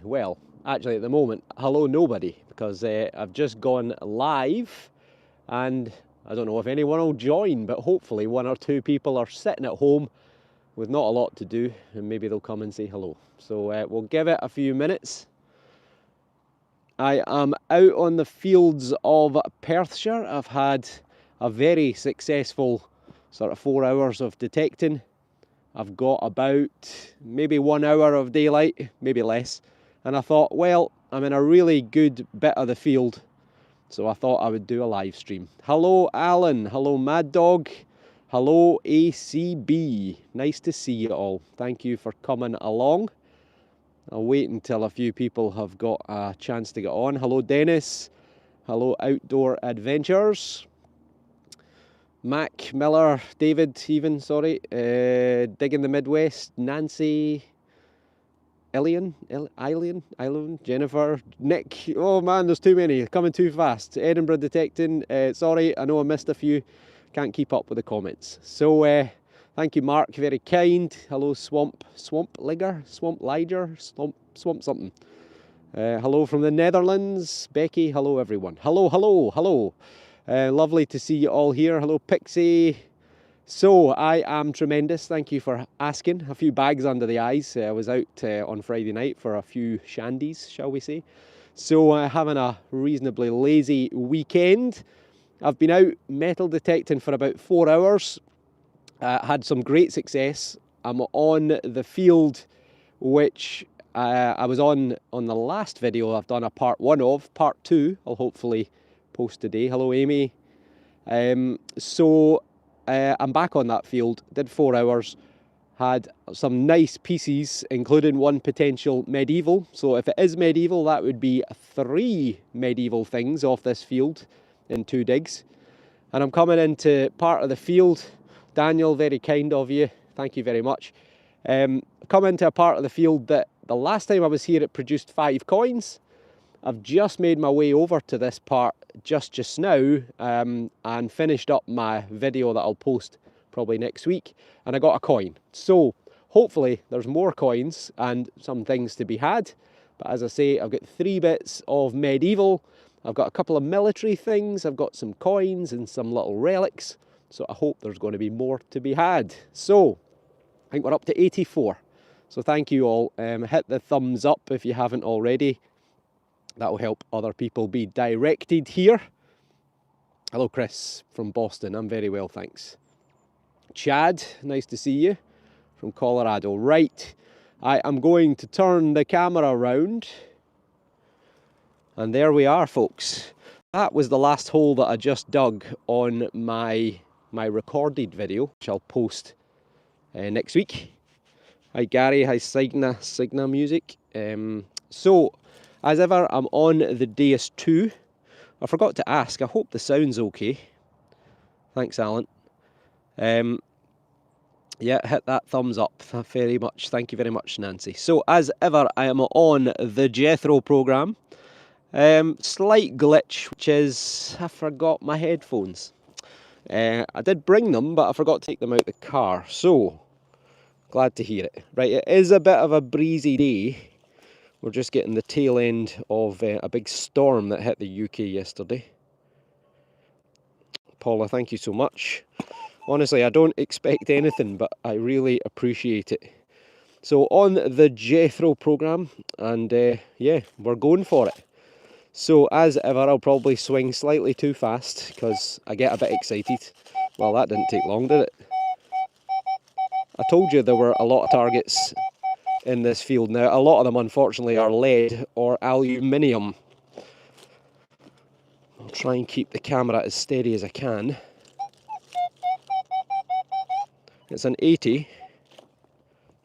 Well, actually at the moment, hello nobody, because I've just gone live and I don't know if anyone will join, but hopefully one or two people are sitting at home with not a lot to do and maybe they'll come and say hello. So we'll give it a few minutes. I am out on the fields of Perthshire. I've had a very successful sort of 4 hours of detecting. I've got about maybe 1 hour of daylight, maybe less. And I thought, well, I'm in a really good bit of the field, so I thought I would do a live stream. Hello, Alan. Hello, Mad Dog. Hello, ACB. Nice to see you all. Thank you for coming along. I'll wait until a few people have got a chance to get on. Hello, Dennis. Hello, Outdoor Adventures. Mac, Miller, David, even, sorry. Digging the Midwest, Nancy, Eileen, Jennifer, Nick. Oh man, there's too many, coming too fast. Edinburgh Detecting, sorry, I know I missed a few. Can't keep up with the comments. So, thank you, Mark, very kind. Hello, Swamp Liger, Swamp something. Hello from the Netherlands, Becky. Hello, everyone. Hello. Lovely to see you all here. Hello, Pixie. So, I am tremendous. Thank you for asking. A few bags under the eyes. I was out on Friday night for a few shandies, shall we say. So, having a reasonably lazy weekend. I've been out metal detecting for about 4 hours. Had some great success. I'm on the field which I was on the last video. I've done a part 1 of. Part 2 I'll hopefully post today. Hello, Amy. I'm back on that field, did 4 hours, had some nice pieces, including one potential medieval. So if it is medieval, that would be 3 medieval things off this field in 2 digs. And I'm coming into part of the field. Daniel, very kind of you. Thank you very much. Come into a part of the field that the last time I was here, it produced 5 coins. I've just made my way over to this part just now and finished up my video that I'll post probably next week, and I got a coin. So hopefully there's more coins and some things to be had. But as I say, I've got 3 bits of medieval, I've got a couple of military things, I've got some coins and some little relics, so I hope there's going to be more to be had. So I think we're up to 84. So thank you all. Hit the thumbs up if you haven't already. That will help other people be directed here. Hello, Chris from Boston. I'm very well, thanks. Chad, nice to see you from Colorado. Right, I am going to turn the camera around. And there we are, folks. That was the last hole that I just dug on my recorded video, which I'll post next week. Hi, Gary. Hi, Signa Music. So, as ever, I'm on the Deus 2. I forgot to ask, I hope the sound's okay. Thanks, Alan. Yeah, hit that thumbs up very much. Thank you very much, Nancy. So, as ever, I am on the Jethro program. Slight glitch, which is I forgot my headphones. I did bring them, but I forgot to take them out the car. So, glad to hear it. Right, it is a bit of a breezy day. We're just getting the tail end of a big storm that hit the UK yesterday. Paula, thank you so much. Honestly, I don't expect anything, but I really appreciate it. So on the Jethro program, and yeah, we're going for it. So as ever, I'll probably swing slightly too fast because I get a bit excited. Well, that didn't take long, did it? I told you there were a lot of targets in this field. Now, a lot of them unfortunately are lead or aluminium. I'll try and keep the camera as steady as I can. It's an 80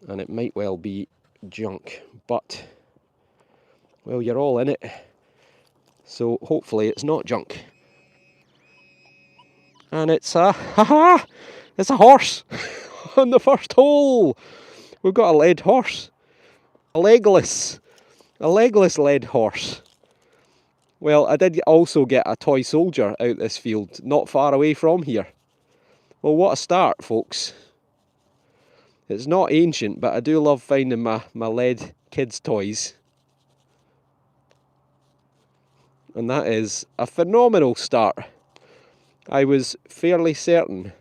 and it might well be junk, but well, you're all in it, so hopefully it's not junk. And it's it's a horse on the first hole. We've got a lead horse. A legless lead horse. Well, I did also get a toy soldier out this field, not far away from here. Well, what a start, folks. It's not ancient, but I do love finding my lead kids' toys. And that is a phenomenal start. I was fairly certain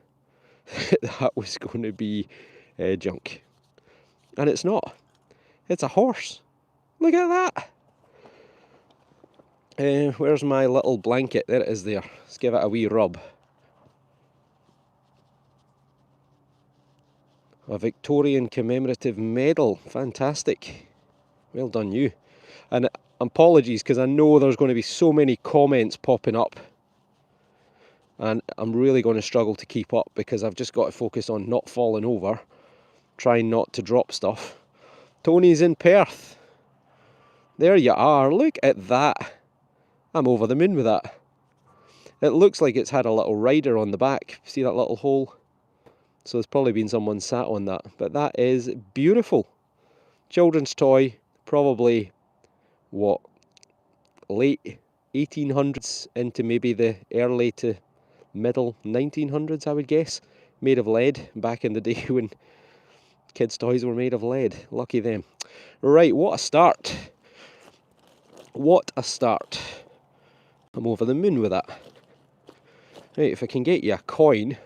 that was going to be junk. And it's not. It's a horse. Look at that. Where's my little blanket? There it is there. Let's give it a wee rub. A Victorian commemorative medal. Fantastic. Well done you. And apologies, because I know there's going to be so many comments popping up. And I'm really going to struggle to keep up because I've just got to focus on not falling over. Trying not to drop stuff. Tony's in Perth. There you are. Look at that. I'm over the moon with that. It looks like it's had a little rider on the back. See that little hole? So there's probably been someone sat on that. But that is beautiful. Children's toy. Probably, what, late 1800s into maybe the early to middle 1900s, I would guess. Made of lead back in the day when kids' toys were made of lead. Lucky them. Right, what a start. What a start. I'm over the moon with that. Right, if I can get you a coin,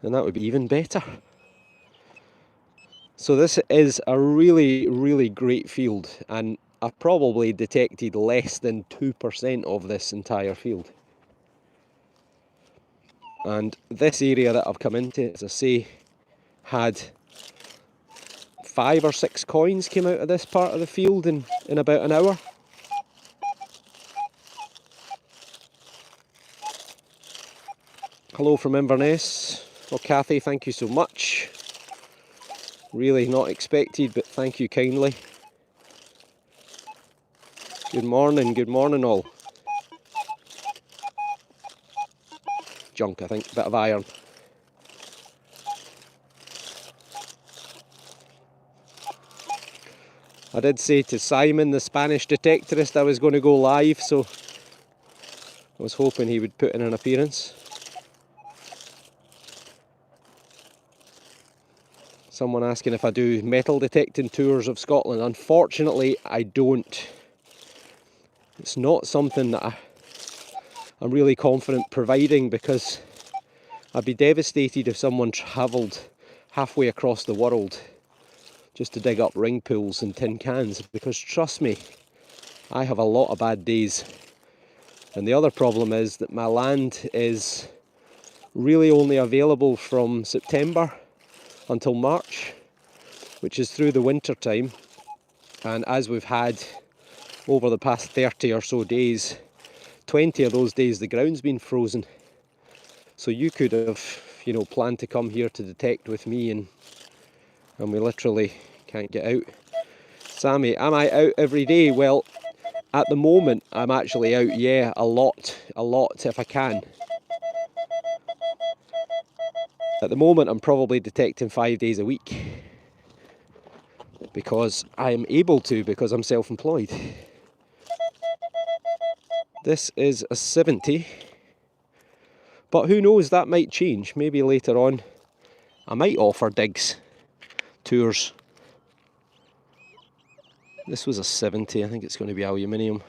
then that would be even better. So this is a really, really great field, and I've probably detected less than 2% of this entire field. And this area that I've come into, as I say, had 5 or 6 coins came out of this part of the field in about an hour. Hello from Inverness. Well, Kathy, thank you so much. Really not expected, but thank you kindly. Good morning all. Junk, I think, bit of iron. I did say to Simon, the Spanish Detectorist, I was going to go live, so I was hoping he would put in an appearance. Someone asking if I do metal detecting tours of Scotland. Unfortunately, I don't. It's not something that I'm really confident providing, because I'd be devastated if someone travelled halfway across the world just to dig up ring pools and tin cans, because trust me, I have a lot of bad days. And the other problem is that my land is really only available from September until March, which is through the winter time. And as we've had over the past 30 or so days, 20 of those days the ground's been frozen. So you could have, you know, planned to come here to detect with me, and we literally can't get out. Sammy, am I out every day? Well, at the moment I'm actually out, yeah, a lot if I can. At the moment I'm probably detecting 5 days a week, because I'm able to, because I'm self-employed. This is a 70, but who knows, that might change. Maybe later on I might offer digs, tours. This was a 70, I think it's going to be aluminium.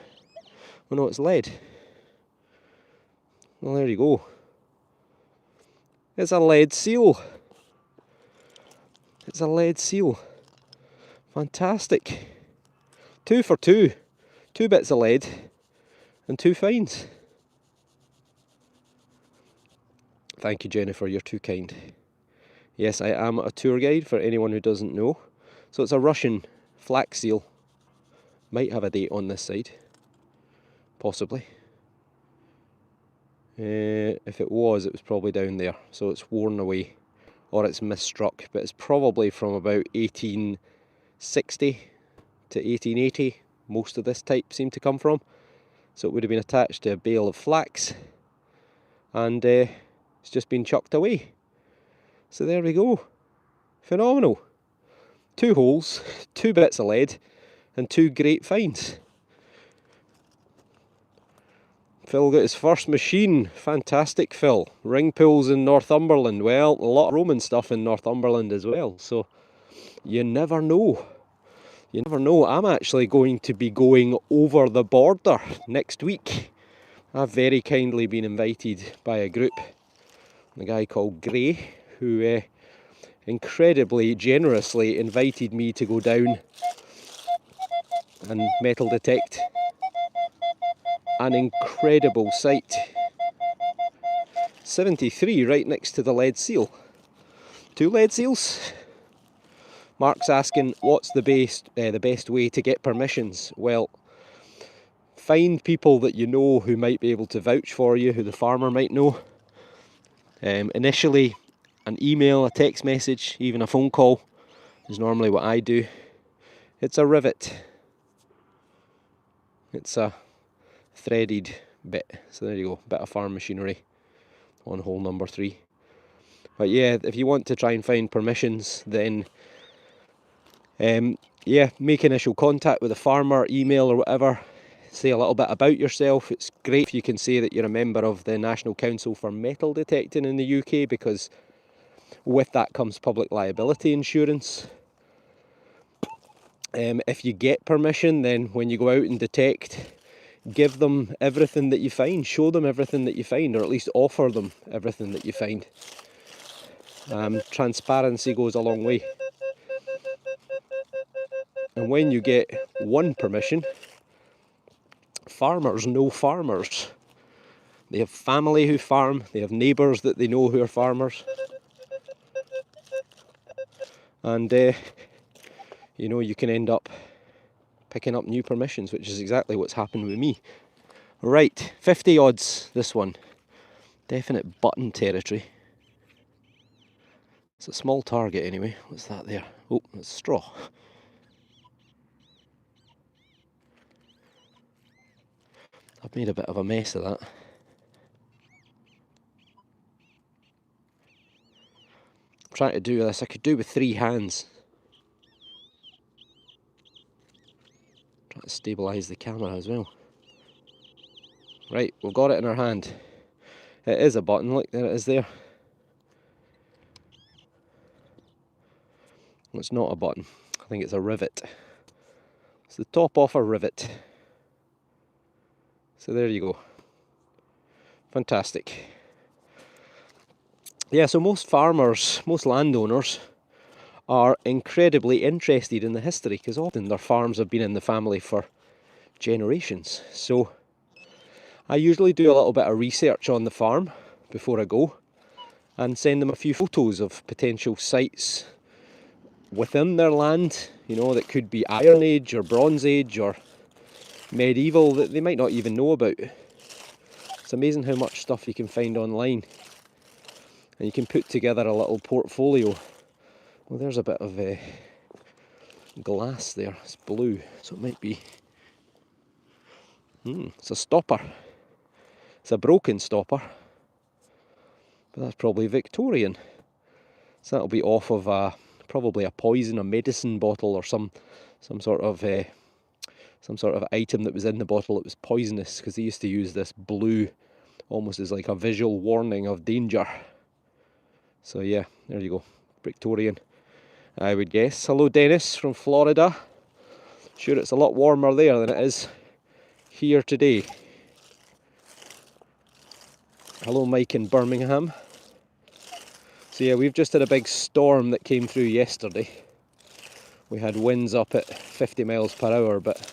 Oh no, it's lead. Well, there you go. It's a lead seal. It's a lead seal. Fantastic. 2 for 2. 2 bits of lead and 2 fines. Thank you, Jennifer, you're too kind. Yes, I am a tour guide, for anyone who doesn't know. So it's a Russian flax seal. Might have a date on this side. Possibly. If it was probably down there. So it's worn away, or it's misstruck. But it's probably from about 1860 to 1880. Most of this type seemed to come from. So it would have been attached to a bale of flax, and it's just been chucked away. So there we go. Phenomenal. 2 holes, 2 bits of lead, and 2 great finds. Phil got his first machine. Fantastic, Phil. Ring pools in Northumberland. Well, a lot of Roman stuff in Northumberland as well. So you never know. You never know. I'm actually going to be going over the border next week I've very kindly been invited by a group, a guy called Gray, who incredibly generously invited me to go down and metal detect an incredible site. 73 right next to the lead seal. 2 lead seals. Mark's asking what's the best way to get permissions. Well, find people that you know who might be able to vouch for you, who the farmer might know. Initially, an email, a text message, even a phone call is normally what I do. It's a rivet. It's a threaded bit. So there you go, bit of farm machinery on hole number 3. But yeah, if you want to try and find permissions, then yeah, make initial contact with the farmer, email or whatever. Say a little bit about yourself. It's great if you can say that you're a member of the National Council for Metal Detecting in the UK, because with that comes public liability insurance. If you get permission, then when you go out and detect, give them everything that you find, show them everything that you find, or at least offer them everything that you find. Transparency goes a long way. And when you get one permission, farmers know farmers. They have family who farm, they have neighbours that they know who are farmers. And you know, you can end up picking up new permissions, which is exactly what's happened with me. Right, 50 odds this one. Definite button territory. It's a small target anyway. What's that there? Oh, it's straw. I've made a bit of a mess of that. I'm trying to do this. I could do with 3 hands. Trying to stabilise the camera as well. Right, we've got it in our hand. It is a button, look, there it is there. It's not a button. I think it's a rivet. It's the top off a rivet. So there you go. Fantastic. Yeah, so most farmers, most landowners are incredibly interested in the history, because often their farms have been in the family for generations. So I usually do a little bit of research on the farm before I go and send them a few photos of potential sites within their land, you know, that could be Iron Age or Bronze Age or medieval that they might not even know about. It's amazing how much stuff you can find online, and you can put together a little portfolio. Well, there's a bit of glass there. It's blue, so it might be... it's a stopper. It's a broken stopper, but that's probably Victorian. So that'll be off of probably a poison, a medicine bottle, or some sort of item that was in the bottle that was poisonous, because they used to use this blue almost as like a visual warning of danger. So yeah, there you go, Victorian, I would guess. Hello Dennis from Florida. Sure, it's a lot warmer there than it is here today. Hello Mike in Birmingham. So yeah, we've just had a big storm that came through yesterday. We had winds up at 50 miles per hour, but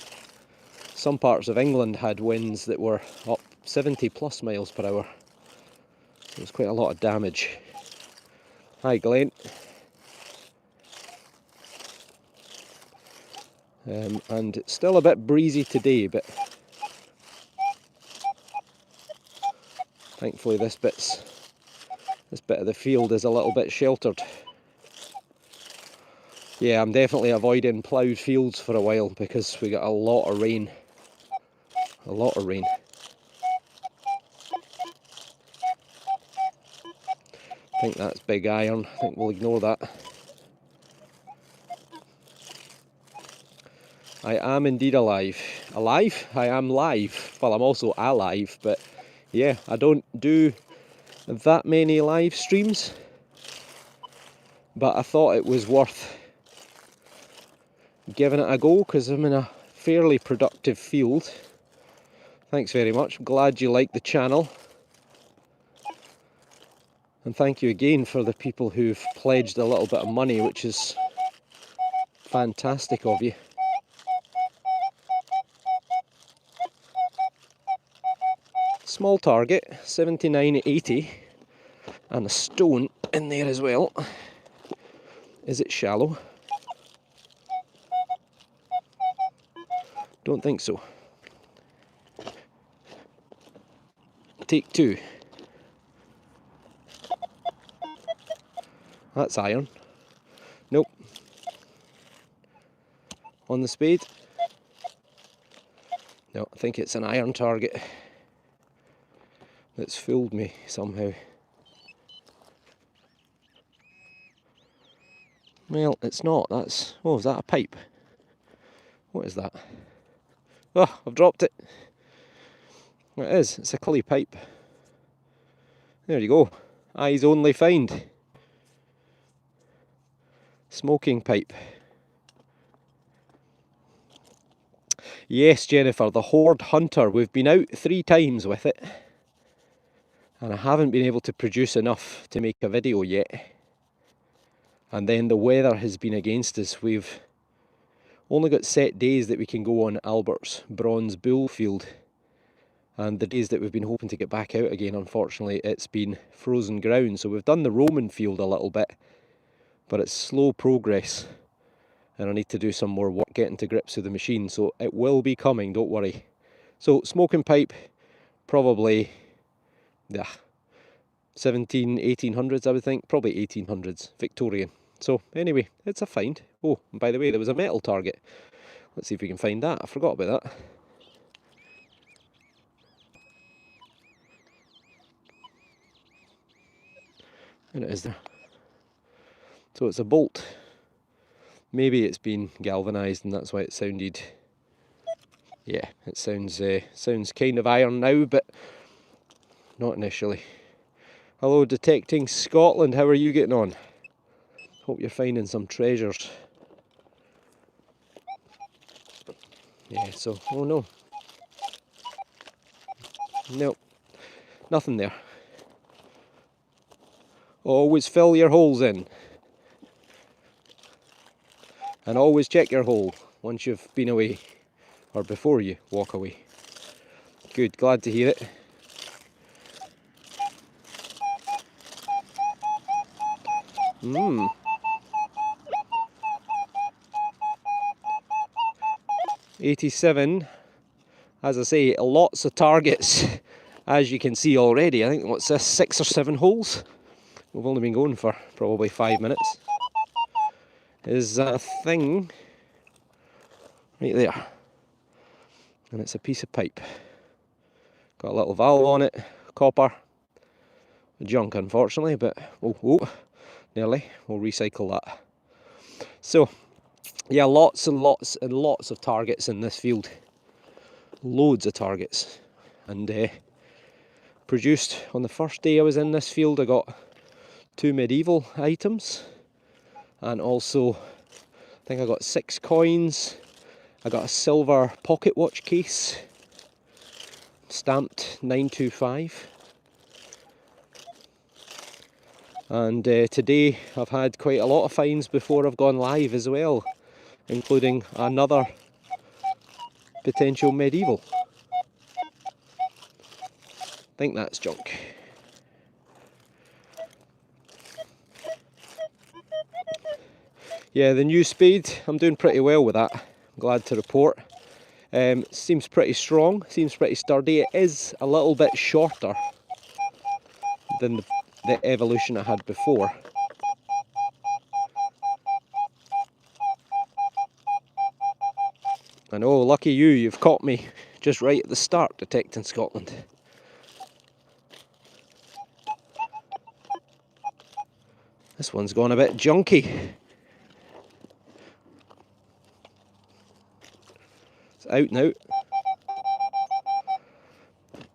some parts of England had winds that were up 70 plus miles per hour. So it was quite a lot of damage. Hi Glenn. And it's still a bit breezy today, but thankfully this bit of the field is a little bit sheltered. Yeah, I'm definitely avoiding ploughed fields for a while because we got a lot of rain. A lot of rain. I think that's big iron. I think we'll ignore that. I am indeed alive. Alive? I am live. Well, I'm also alive, but yeah, I don't do that many live streams, but I thought it was worth giving it a go because I'm in a fairly productive field. Thanks very much. I'm glad you like the channel. And thank you again for the people who've pledged a little bit of money, which is fantastic of you. Small target, 79.80, and a stone in there as well. Is it shallow? Don't think so. Take two. That's iron. Nope. On the spade. No, I think it's an iron target that's fooled me somehow. Well, it's not. That's... oh, is that a pipe? What is that? Oh, I've dropped it. It is. It's a clay pipe. There you go. Eyes only find. Smoking pipe. Yes, Jennifer, the Horde Hunter. We've been out 3 times with it, and I haven't been able to produce enough to make a video yet. And then the weather has been against us. We've only got set days that we can go on Albert's Bronze Bull Field. And the days that we've been hoping to get back out again, unfortunately, it's been frozen ground. So we've done the Roman field a little bit, but it's slow progress. And I need to do some more work getting to grips with the machine. So it will be coming, don't worry. So smoking pipe, probably, yeah, 1800s I would think. Probably 1800s, Victorian. So anyway, it's a find. Oh, and by the way, there was a metal target. Let's see if we can find that. I forgot about that. And it is there. So it's a bolt. Maybe it's been galvanised and that's why it sounded... yeah, it sounds kind of iron now, but not initially. Hello, Detecting Scotland. How are you getting on? Hope you're finding some treasures. Yeah, so... oh no. Nope. Nothing there. Always fill your holes in. And always check your hole once you've been away, or before you walk away. Good, glad to hear it. Hmm. $87. As I say, lots of targets, as you can see already. I think, what's this, 6 or 7 holes? We've only been going for probably 5 minutes. Is a thing right there. And it's a piece of pipe. Got a little valve on it, copper. Junk, unfortunately, but oh, nearly. We'll recycle that. So, yeah, lots and lots and lots of targets in this field. Loads of targets. And produced on the first day I was in this field, I got 2 medieval items. And also, I think I got 6 coins. I got a silver pocket watch case, stamped 925. And today I've had quite a lot of finds before I've gone live as well, including another potential medieval. I think that's junk. Yeah, the new spade, I'm doing pretty well with that, I'm glad to report. Seems pretty strong, seems pretty sturdy. It is a little bit shorter than the evolution I had before. I know, lucky you, you've caught me just right at the start, Detecting Scotland. This one's gone a bit junky. It's out now.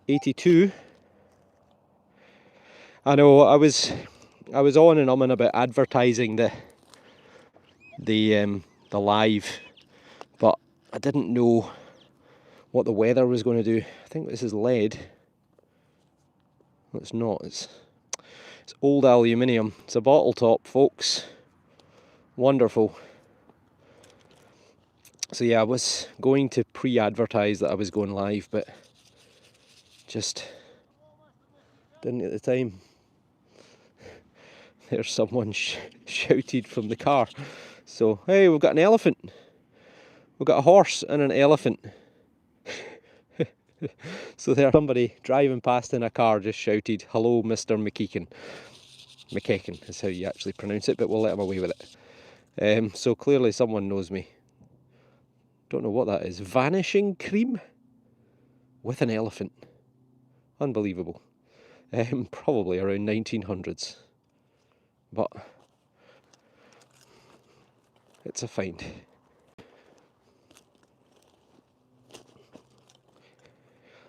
82. I know, I was on and on about advertising the live, but I didn't know what the weather was going to do. I think this is lead. No, it's not. It's old aluminium. It's a bottle top, folks. Wonderful. So yeah, I was going to pre-advertise that I was going live, but just didn't at the time. There's someone shouted from the car. So, hey, we've got an elephant. We've got a horse and an elephant. So there's somebody driving past in a car just shouted, "Hello, Mr. McKeekin." McKeekin is how you actually pronounce it, but we'll let him away with it. So clearly someone knows me. Don't know what that is. Vanishing cream? With an elephant. Unbelievable. Probably around 1900s. But it's a find.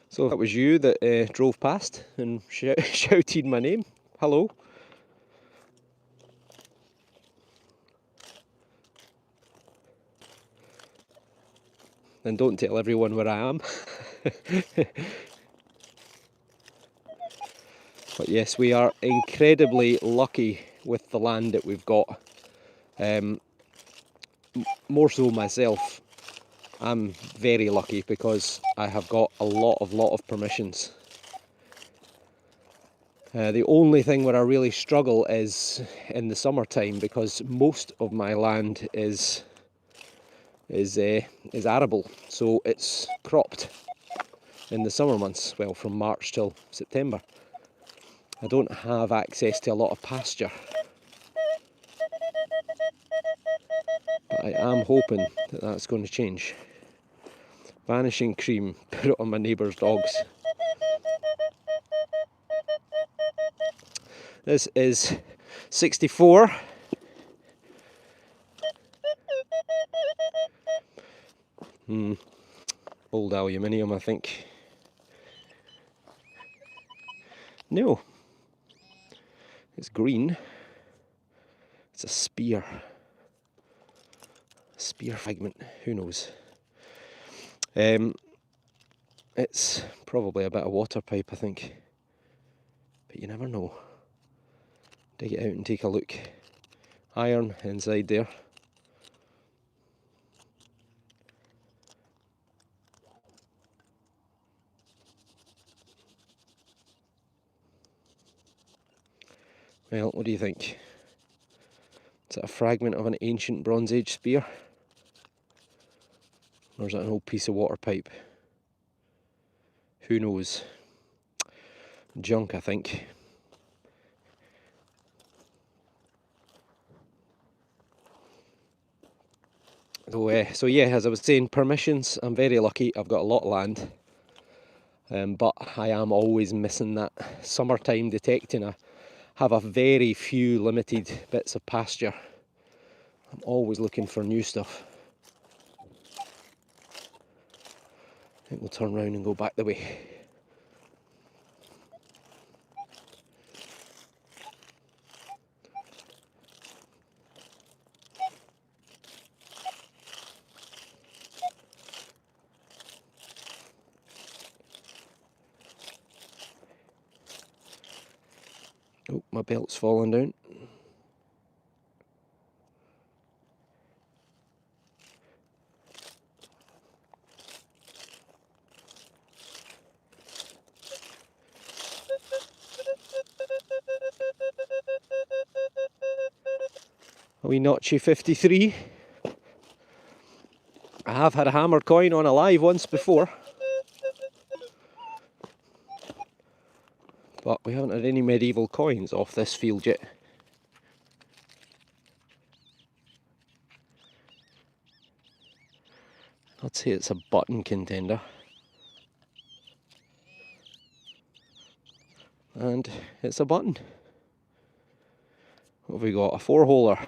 So that was you that drove past and shouted my name. Hello. And don't tell everyone where I am. But yes, we are incredibly lucky with the land that we've got. More so myself. I'm very lucky because I have got a lot of permissions. The only thing where I really struggle is in the summertime, because most of my land is arable, so it's cropped in the summer months, well, from March till September. I don't have access to a lot of pasture, but I am hoping that that's going to change. Vanishing cream, put it on my neighbour's dogs. This is 64. Old aluminium, I think. No. It's green. It's a spear. Spear fragment, who knows? It's probably a bit of water pipe, I think. But you never know. Dig it out and take a look. Iron inside there. Well, what do you think? Is it a fragment of an ancient Bronze Age spear? Or is it an old piece of water pipe? Who knows? Junk, I think. So yeah, as I was saying, permissions, I'm very lucky. I've got a lot of land. But I am always missing that summertime detecting. I have a very few limited bits of pasture. I'm always looking for new stuff. I think we'll turn around and go back the way. Oh, my belt's falling down. A wee notchy 53. I have had a hammer coin on a live once before, but we haven't had any medieval coins off this field yet. I'd say it's a button contender. And it's a button. What have we got? A 4-holer.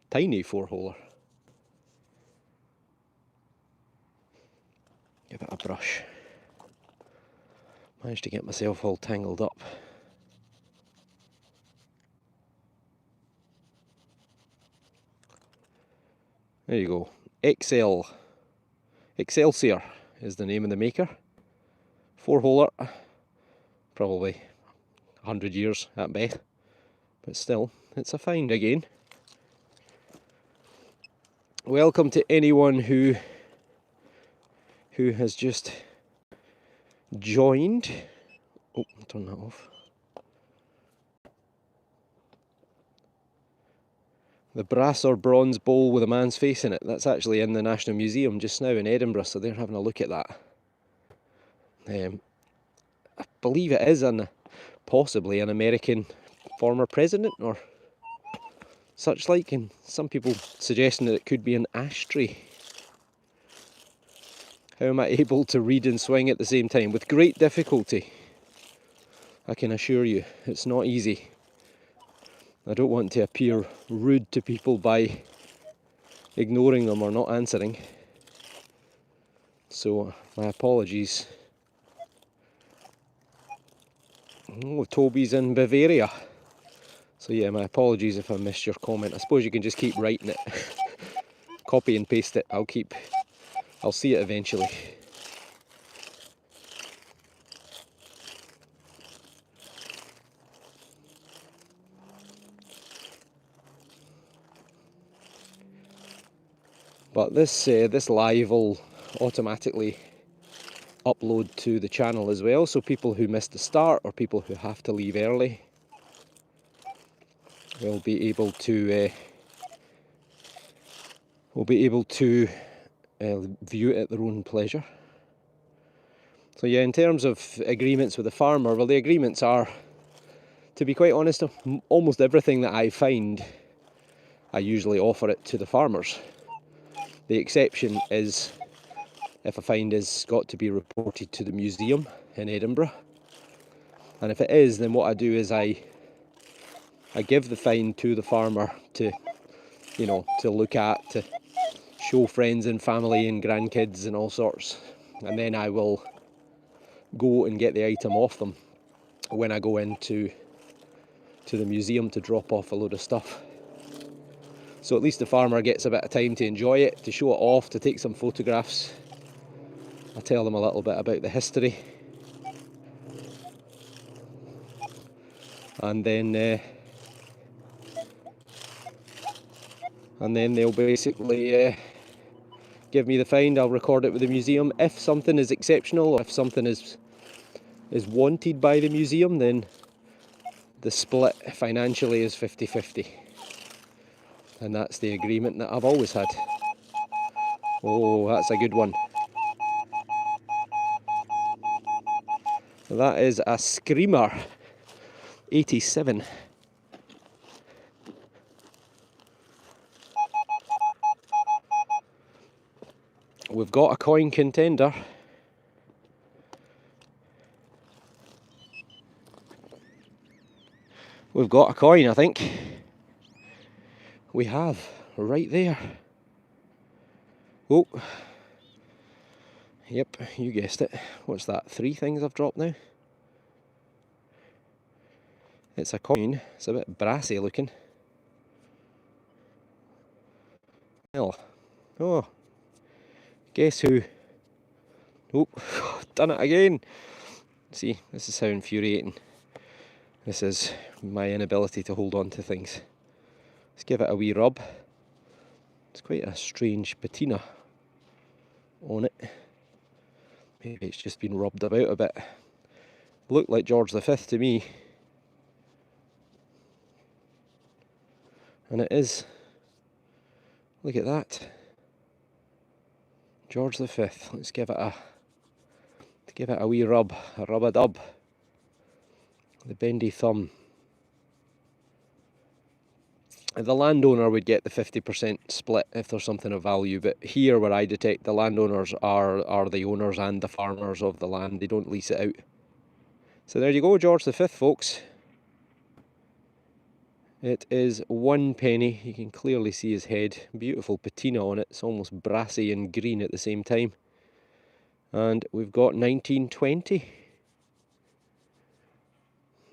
Tiny 4-holer. Give it a brush. Managed to get myself all tangled up. There you go. Excelsior. is the name of the maker. 4-holer, probably 100 years at best, but still, it's a find again. Welcome to anyone who has just joined. Oh, turn that off. The brass or bronze bowl with a man's face in it, that's actually in the National Museum just now in Edinburgh, so they're having a look at that. I believe it is possibly an American former president or such like, and some people suggesting that it could be an ashtray. How am I able to read and swing at the same time? With great difficulty, I can assure you. It's not easy. I don't want to appear rude to people by ignoring them or not answering. So, my apologies. Oh, Toby's in Bavaria. So yeah, my apologies if I missed your comment. I suppose you can just keep writing it. Copy and paste it. I'll see it eventually. But this live will automatically upload to the channel as well, so people who missed the start or people who have to leave early will be able to view it at their own pleasure. So yeah, in terms of agreements with the farmer, well, the agreements are, to be quite honest, almost everything that I find, I usually offer it to the farmers. The exception is if a find has got to be reported to the museum in Edinburgh. And if it is, then what I do is I give the find to the farmer to, to look at, to show friends and family and grandkids and all sorts. And then I will go and get the item off them when I go into the museum to drop off a load of stuff. So at least the farmer gets a bit of time to enjoy it, to show it off, to take some photographs. I tell them a little bit about the history. And then they'll basically give me the find. I'll record it with the museum. If something is exceptional, or if something is wanted by the museum, then the split financially is 50-50. And that's the agreement that I've always had. Oh, that's a good one. That is a screamer. 87. We've got a coin contender. We've got a coin, I think. We have, right there. Oh. Yep, you guessed it. What's that? 3 things I've dropped now? It's a coin. It's a bit brassy looking. Well, oh. Guess who? Oh, done it again. See, this is how infuriating. This is my inability to hold on to things. Let's give it a wee rub. It's quite a strange patina on it. Maybe it's just been rubbed about a bit. Looked like George V to me. And it is. Look at that. George V. Let's give it a wee rub, a rub-a-dub. The bendy thumb. The landowner would get the 50% split if there's something of value, but here where I detect, the landowners are the owners and the farmers of the land. They don't lease it out. So there you go, George V, folks. It is 1 penny. You can clearly see his head. Beautiful patina on it. It's almost brassy and green at the same time. And we've got 1920.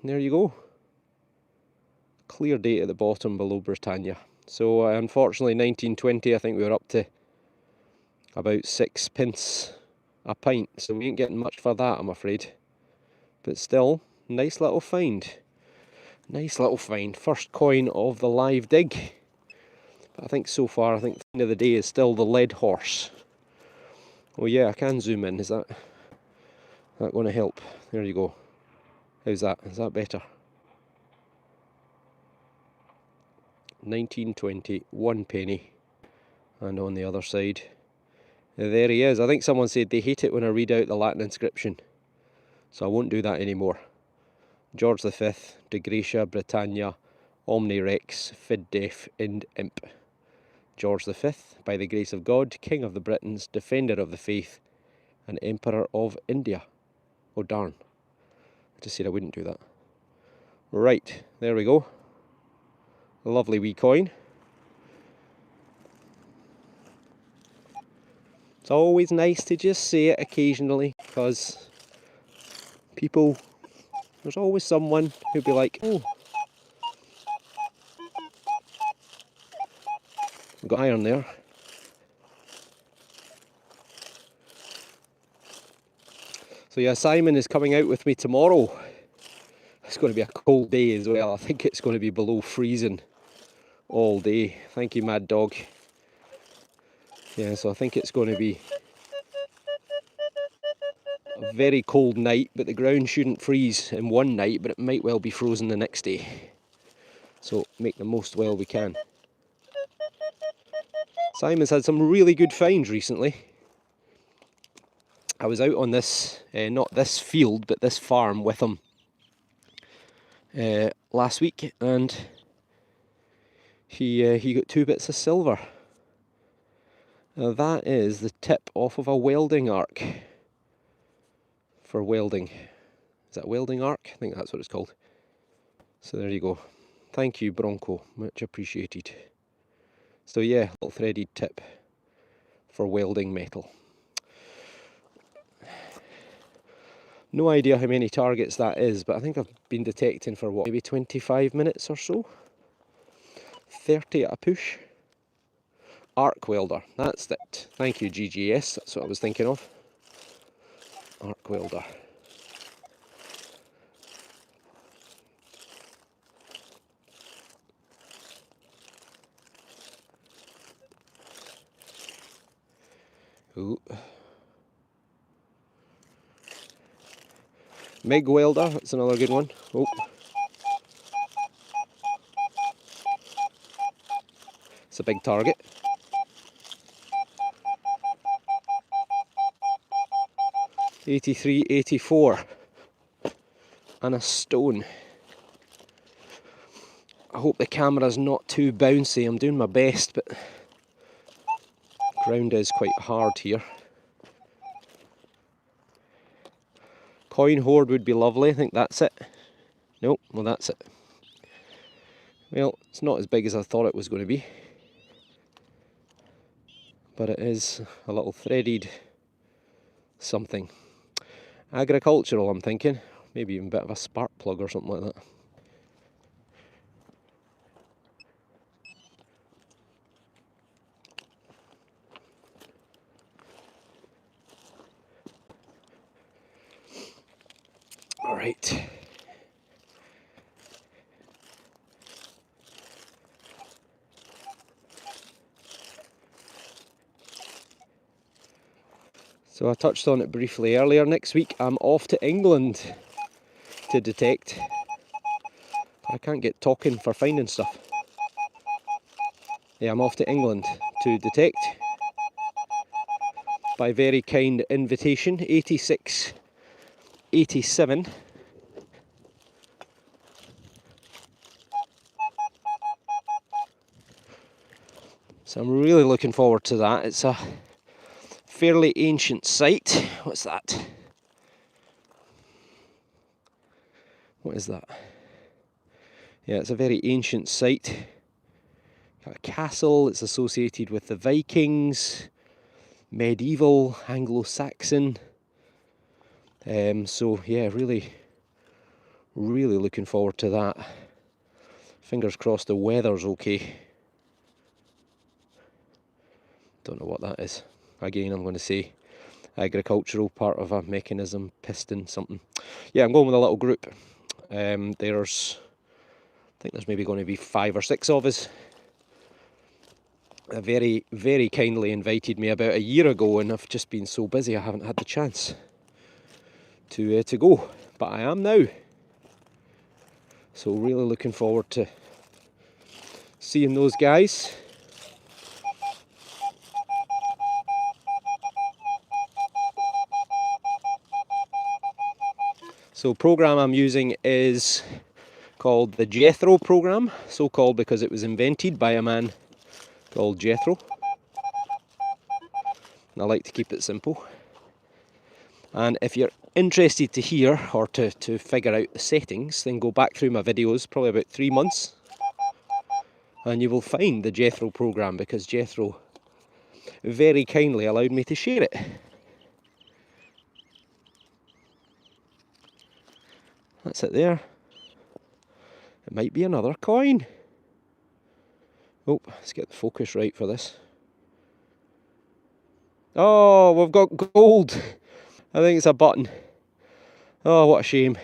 There you go. Clear date at the bottom below Britannia. So unfortunately 1920, I think we were up to about 6 pence a pint, so we ain't getting much for that, I'm afraid. But still, nice little find. Nice little find. First coin of the live dig. But I think so far, I think the end of the day is still the lead horse. Oh yeah, I can zoom in. Is that going to help? There you go. How's that? Is that better? 19.20, 1 penny. And on the other side, there he is. I think someone said they hate it when I read out the Latin inscription, so I won't do that anymore. George V, De Gratia Britannia, Omni Rex, Fid Def, Ind Imp. George V, by the grace of God, King of the Britons, Defender of the Faith, and Emperor of India. Oh darn, I just said I wouldn't do that. Right, there we go. A lovely wee coin. It's always nice to just say it occasionally, because there's always someone who'll be like, oh, we've got iron there. So yeah, Simon is coming out with me tomorrow. It's going to be a cold day as well. I think it's going to be below freezing all day. Thank you, Mad Dog. Yeah, so I think it's going to be a very cold night, but the ground shouldn't freeze in one night, but it might well be frozen the next day. So make the most while we can. Simon's had some really good finds recently. I was out on this, not this field, but this farm with him last week, and he got 2 bits of silver. Now that is the tip off of a welding arc. For welding. Is that a welding arc? I think that's what it's called. So there you go. Thank you, Bronco. Much appreciated. So yeah, little threaded tip for welding metal. No idea how many targets that is, but I think I've been detecting for what, maybe 25 minutes or so? 30 at a push. Arc welder, that's it. Thank you, GGS, that's what I was thinking of. Arc welder. Ooh. MIG welder, that's another good one. Oh. It's a big target. $83, $84. And a stone. I hope the camera's not too bouncy. I'm doing my best, but ground is quite hard here. Coin hoard would be lovely. I think that's it. Nope, well that's it. Well, it's not as big as I thought it was going to be. But it is a little threaded something. Agricultural, I'm thinking. Maybe even a bit of a spark plug or something like that. Alright. So I touched on it briefly earlier. Next week I'm off to England to detect. I can't get talking for finding stuff. Yeah, I'm off to England to detect. By very kind invitation, 86, 87. So I'm really looking forward to that. It's a fairly ancient site. What's that? What is that? Yeah, it's a very ancient site. Got a castle. It's associated with the Vikings, medieval, Anglo-Saxon. So yeah, really looking forward to that. Fingers crossed the weather's okay. Don't know what that is. Again, I'm going to say agricultural part of a mechanism, piston, something. Yeah, I'm going with a little group. I think there's maybe going to be 5 or 6 of us. Very, very kindly invited me about a year ago, and I've just been so busy I haven't had the chance to go. But I am now. So really looking forward to seeing those guys. So program I'm using is called the Jethro program, so called because it was invented by a man called Jethro. And I like to keep it simple. And if you're interested to hear or to figure out the settings, then go back through my videos, probably about 3 months, and you will find the Jethro program, because Jethro very kindly allowed me to share it. That's it there. It might be another coin. Oh, let's get the focus right for this. Oh, we've got gold. I think it's a button. Oh, what a shame.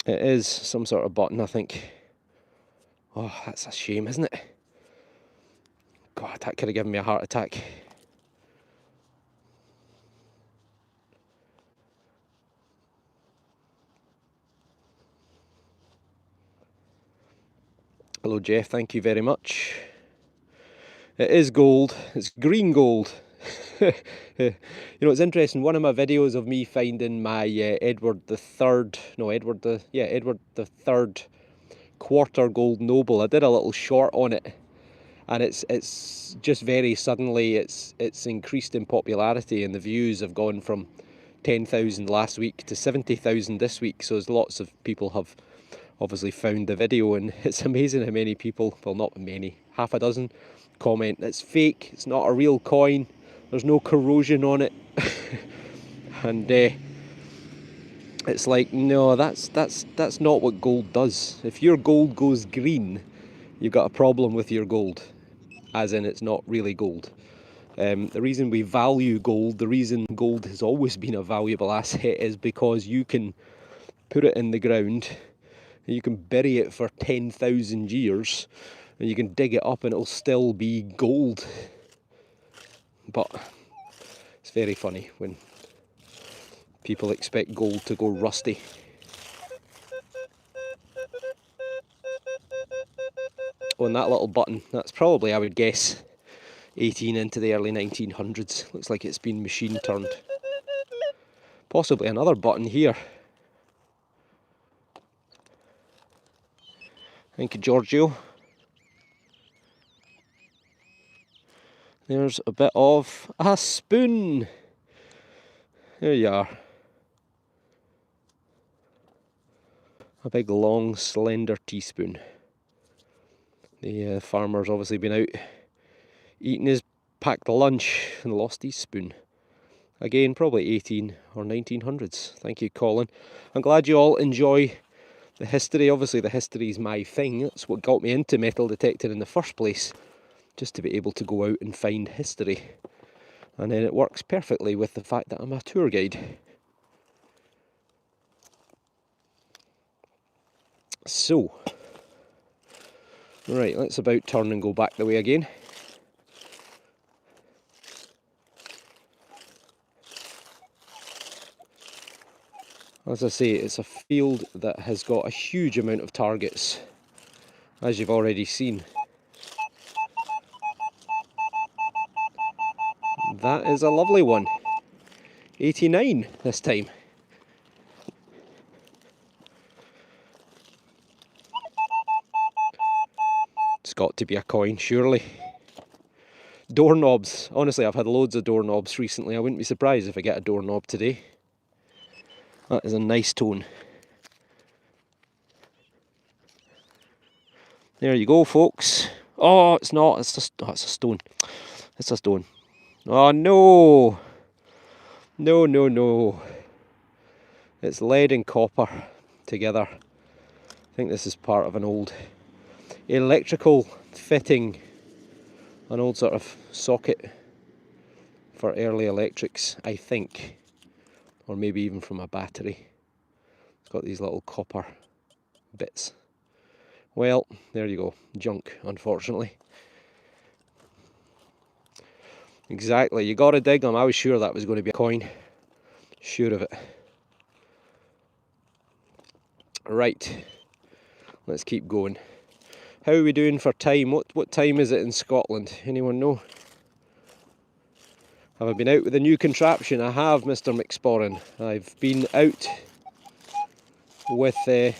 It is some sort of button, I think. Oh, that's a shame, isn't it? God, that could have given me a heart attack. Hello Jeff, thank you very much. It is gold, it's green gold. You know, it's interesting, one of my videos of me finding my Edward the Third quarter gold noble, I did a little short on it, and it's just very suddenly it's increased in popularity, and the views have gone from 10,000 last week to 70,000 this week. So lots of people have obviously found the video, and it's amazing how many people, well not many, half a dozen, comment it's fake, it's not a real coin, there's no corrosion on it. And it's like, no, that's not what gold does. If your gold goes green, you've got a problem with your gold, as in it's not really gold. The reason we value gold, the reason gold has always been a valuable asset, is because you can put it in the ground, you can bury it for 10,000 years, and you can dig it up and it'll still be gold. But it's very funny when people expect gold to go rusty. Oh, and that little button, that's probably, I would guess, 18 into the early 1900s. Looks like it's been machine turned. Possibly another button here. Thank you, Giorgio. There's a bit of a spoon. There you are. A big, long, slender teaspoon. The farmer's obviously been out eating his packed lunch and lost his spoon. Again, probably 18 or 1900s. Thank you, Colin. I'm glad you all enjoy the history. Obviously, the history is my thing. That's what got me into metal detecting in the first place. Just to be able to go out and find history. And then it works perfectly with the fact that I'm a tour guide. So, right, let's about turn and go back the way again. As I say, it's a field that has got a huge amount of targets, as you've already seen. That is a lovely one. 89 this time. It's got to be a coin, surely. Doorknobs. Honestly, I've had loads of doorknobs recently. I wouldn't be surprised if I get a doorknob today. That is a nice tone. There you go, folks. Oh, it's not. It's just, oh, it's a stone. It's a stone. Oh, no. No, no, no. It's lead and copper together. I think this is part of an old electrical fitting, an old sort of socket for early electrics, I think, or maybe even from a battery. It's got these little copper bits. Well, there you go, junk, unfortunately. Exactly, you gotta dig them. I was sure that was going to be a coin, sure of it. Right, let's keep going. How are we doing for time? What time is it in Scotland? Anyone know? Have I been out with a new contraption? I have, Mr. McSporran. I've been out with the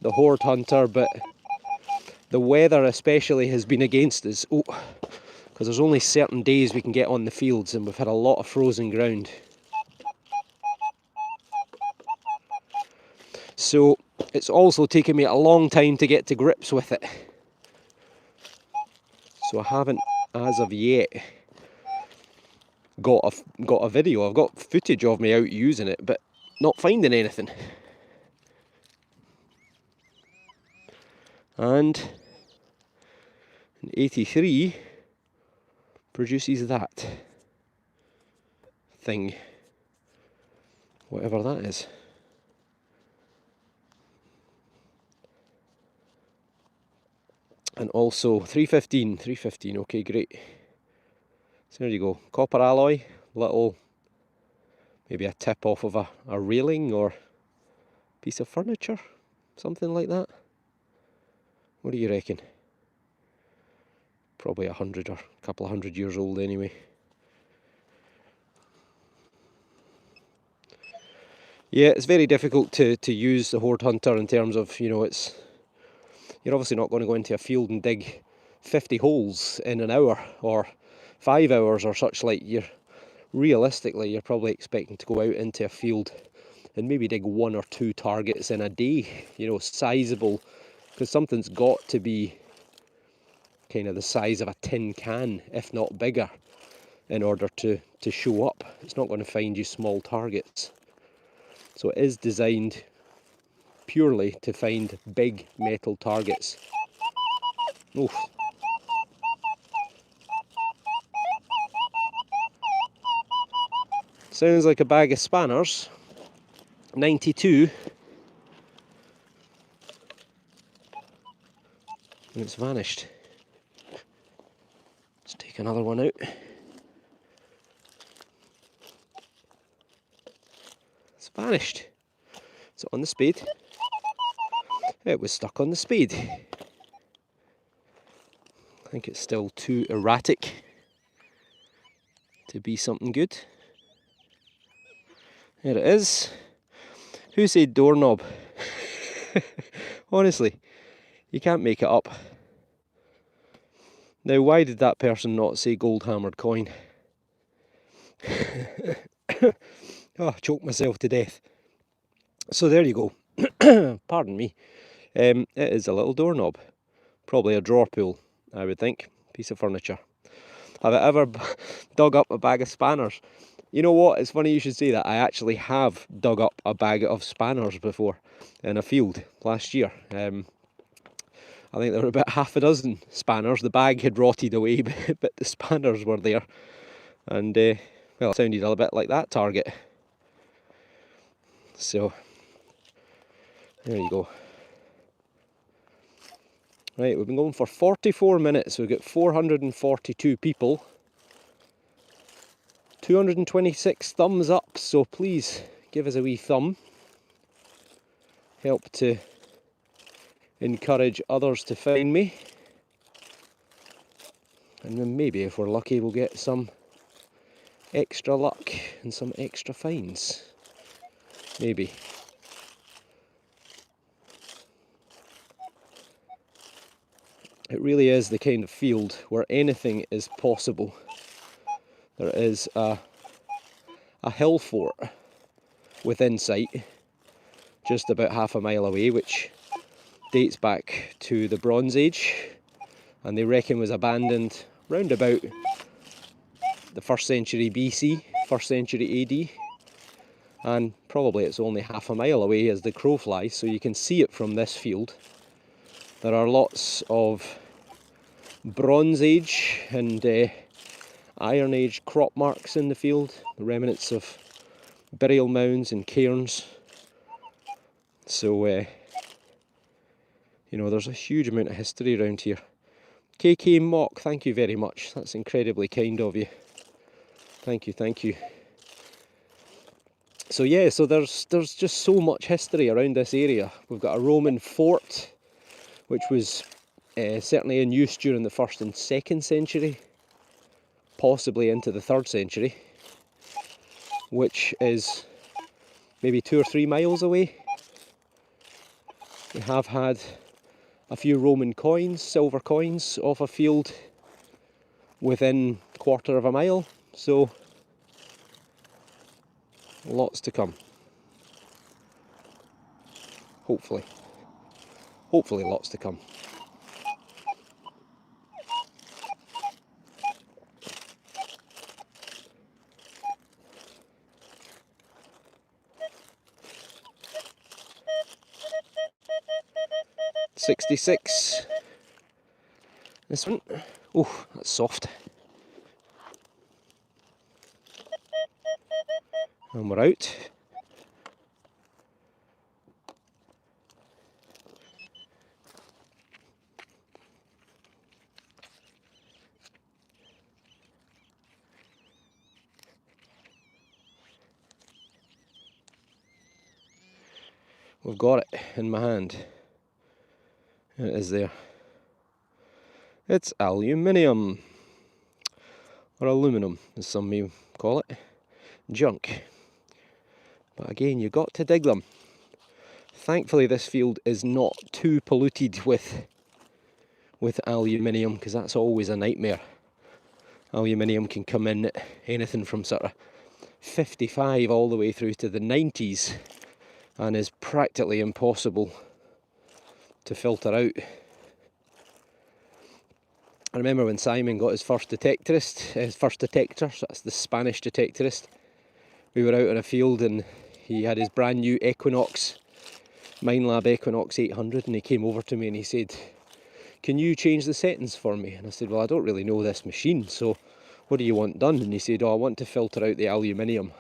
Horde Hunter, but the weather especially has been against us. Oh, because there's only certain days we can get on the fields, and we've had a lot of frozen ground. So it's also taken me a long time to get to grips with it. So I haven't, as of yet, got a video. I've got footage of me out using it, but not finding anything. And an 83 produces that thing, whatever that is. And also 315, okay, great. So there you go, copper alloy, little, maybe a tip off of a railing or piece of furniture, something like that. What do you reckon? Probably 100 or a couple of 100 years old anyway. Yeah, it's very difficult to use the Horde Hunter in terms of, you know, you're obviously not going to go into a field and dig 50 holes in an hour or 5 hours or such like. Realistically, you're probably expecting to go out into a field and maybe dig 1 or 2 targets in a day, you know, sizable, because something's got to be kind of the size of a tin can, if not bigger, in order to show up. It's not going to find you small targets. So it is designed purely to find big metal targets. Oof. Sounds like a bag of spanners. 92. And it's vanished. Let's take another one out. It's vanished. Is it on the spade? It was stuck on the spade. I think it's still too erratic to be something good. There it is. Who said doorknob? Honestly, you can't make it up. Now, why did that person not say gold hammered coin? Oh, I choked myself to death. So there you go. Pardon me. It is a little doorknob. Probably a drawer pull, I would think. Piece of furniture. Have I ever dug up a bag of spanners? You know what? It's funny you should say that. I actually have dug up a bag of spanners before in a field last year. I think there were about half a dozen spanners. The bag had rotted away, but the spanners were there. And, well, it sounded a little bit like that target. So, there you go. Right, we've been going for 44 minutes. We've got 442 people. 226 thumbs up, so please give us a wee thumb. Help to encourage others to find me. And then maybe if we're lucky we'll get some extra luck and some extra finds. Maybe. It really is the kind of field where anything is possible. There is a hill fort within sight, just about half a mile away, which dates back to the Bronze Age, and they reckon was abandoned round about the 1st century BC, 1st century AD, and probably it's only half a mile away as the crow flies, so you can see it from this field. There are lots of Bronze Age and Iron Age crop marks in the field, the remnants of burial mounds and cairns. So, you know, there's a huge amount of history around here. KK Mock, thank you very much. That's incredibly kind of you. Thank you, thank you. So yeah, so there's just so much history around this area. We've got a Roman fort, which was certainly in use during the 1st and 2nd century, possibly into the 3rd century, which is maybe 2 or 3 miles away. We have had a few Roman coins, silver coins, off a field within a quarter of a mile, so lots to come. Hopefully lots to come. $66. This one, oh, that's soft. And we're out. We've got it in my hand. It is there. It's aluminium, or aluminum as some may call it. Junk. But again, you've got to dig them. Thankfully this field is not too polluted with aluminium, because that's always a nightmare. Aluminium can come in at anything from sort of 55 all the way through to the 90s and is practically impossible to filter out. I remember when Simon got his first Detectorist, his first Detector, so that's the Spanish Detectorist. We were out in a field and he had his brand new Equinox, Minelab Equinox 800, and he came over to me and he said, "Can you change the settings for me?" And I said, "Well, I don't really know this machine, so what do you want done?" And he said, "Oh, I want to filter out the aluminium."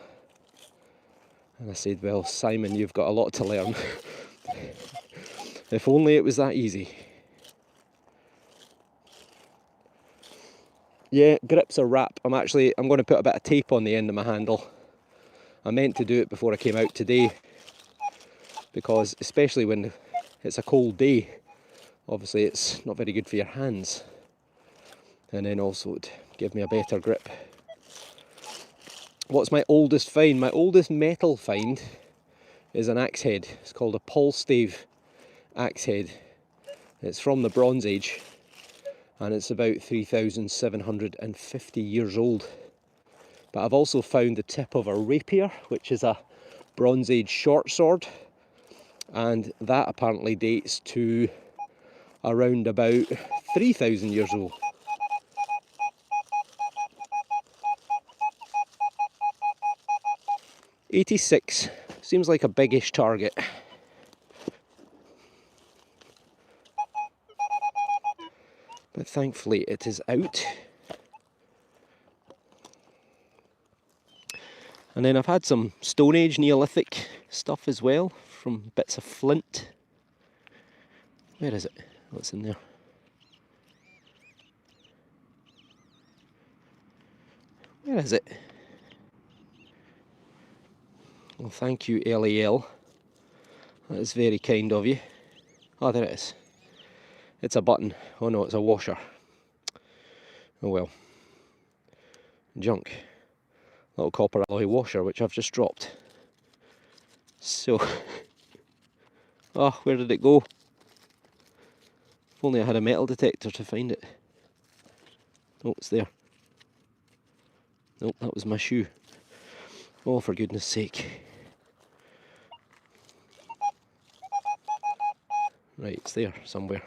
And I said, "Well, Simon, you've got a lot to learn." If only it was that easy. Yeah, grips are wrap. I'm going to put a bit of tape on the end of my handle. I meant to do it before I came out today, because especially when it's a cold day, obviously it's not very good for your hands. And then also it'd give me a better grip. What's my oldest find? My oldest metal find is an axe head. It's called a Polstave axe head. It's from the Bronze Age, and it's about 3,750 years old. But I've also found the tip of a rapier, which is a Bronze Age short sword, and that apparently dates to around about 3,000 years old. $86 seems like a biggish target. But thankfully it is out. And then I've had some Stone Age Neolithic stuff as well, from bits of flint. Where is it? What's in there? Where is it? Well, thank you, LAL. That is very kind of you. Oh, there it is. It's a button. Oh no, it's a washer. Oh well. Junk. Little copper alloy washer, which I've just dropped. So, oh, where did it go? If only I had a metal detector to find it. Oh, it's there. Nope, that was my shoe. Oh, for goodness sake. Right, it's there somewhere.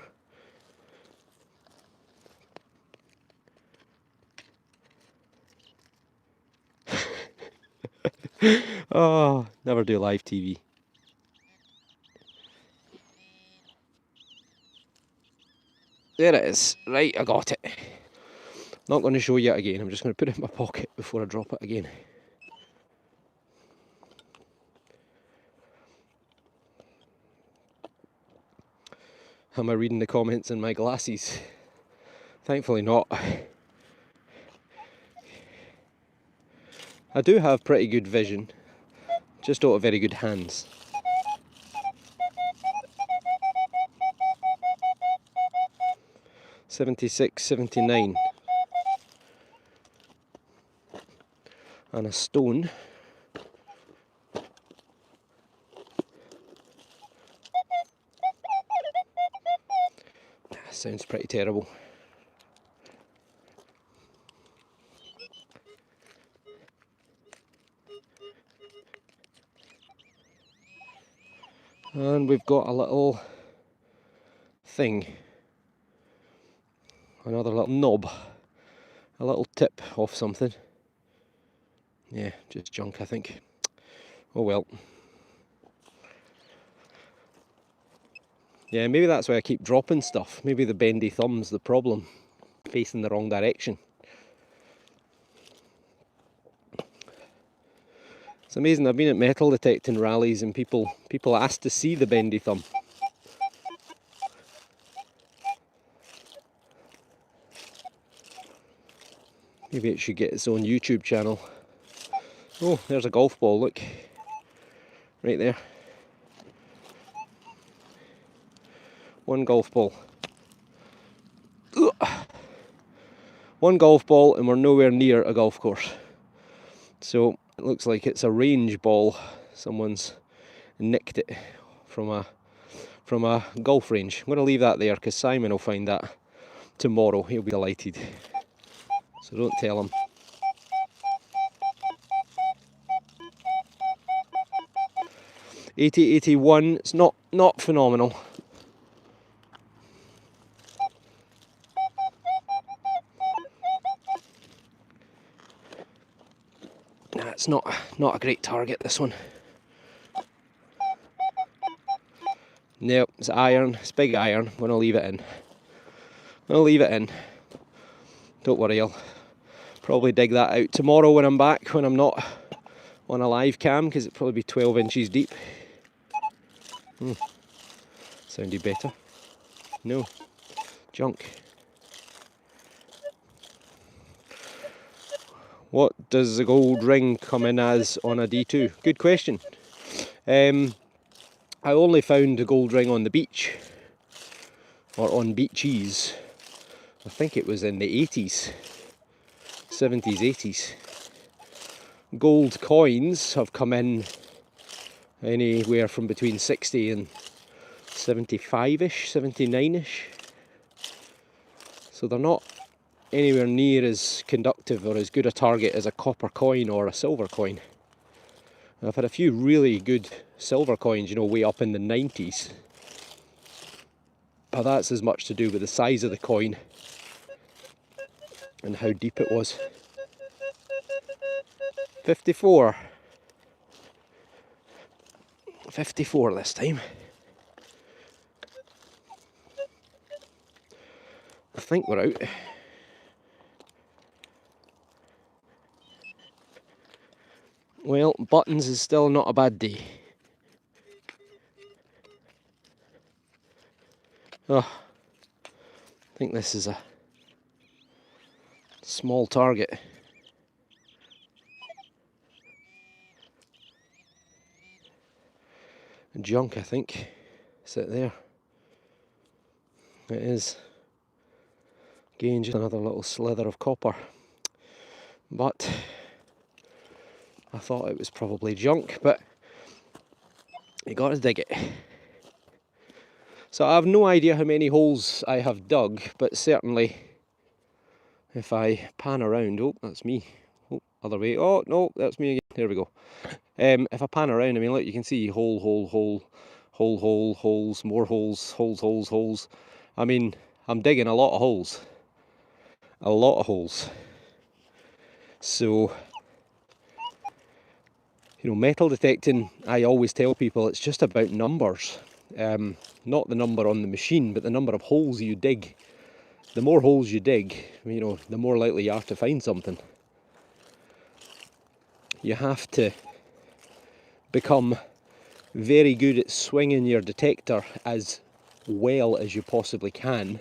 Oh, never do live TV. There it is. Right, I got it. Not going to show you it again, I'm just going to put it in my pocket before I drop it again. Am I reading the comments in my glasses? Thankfully not. I do have pretty good vision, just don't have very good hands. $76, $79. And a stone. That sounds pretty terrible. And we've got a little thing, another little knob, a little tip off something. Yeah, just junk I think. Oh well. Yeah, maybe that's why I keep dropping stuff. Maybe the bendy thumb's the problem, facing the wrong direction. It's amazing, I've been at metal detecting rallies and people ask to see the bendy thumb. Maybe it should get its own YouTube channel. Oh, there's a golf ball, look. Right there. One golf ball. Ugh. One golf ball and we're nowhere near a golf course. So it looks like it's a range ball. Someone's nicked it from a golf range. I'm going to leave that there because Simon will find that tomorrow. He'll be delighted. So don't tell him. $80.81. It's not phenomenal. It's not a great target, this one. Nope, it's iron, it's big iron. I'm going to leave it in. Don't worry, I'll probably dig that out tomorrow when I'm back, when I'm not on a live cam, because it'll probably be 12 inches deep. Sounded better. No, junk. What does the gold ring come in as on a D2? Good question. I only found a gold ring on the beach, or on beaches. I think it was in the 80s, 70s, 80s. Gold coins have come in anywhere from between 60 and 75-ish, 79-ish. So they're not anywhere near as conductive or as good a target as a copper coin or a silver coin. I've had a few really good silver coins, you know, way up in the 90s. But that's as much to do with the size of the coin and how deep it was. 54. 54 this time. I think we're out. Well, buttons is still not a bad day. Oh, I think this is a small target. Junk, I think. Sit there. It is. Again, just another little slither of copper. But I thought it was probably junk, but you gotta dig it. So I have no idea how many holes I have dug, but certainly if I pan around, oh, that's me. Oh, other way. Oh, no, that's me again. There we go. If I pan around, I mean, look, you can see hole, holes, more holes, holes. I mean, I'm digging a lot of holes. A lot of holes. So, you know, metal detecting, I always tell people it's just about numbers. Not the number on the machine, but the number of holes you dig. the more holes you dig, you know, the more likely you are to find something. You have to become very good at swinging your detector as well as you possibly can.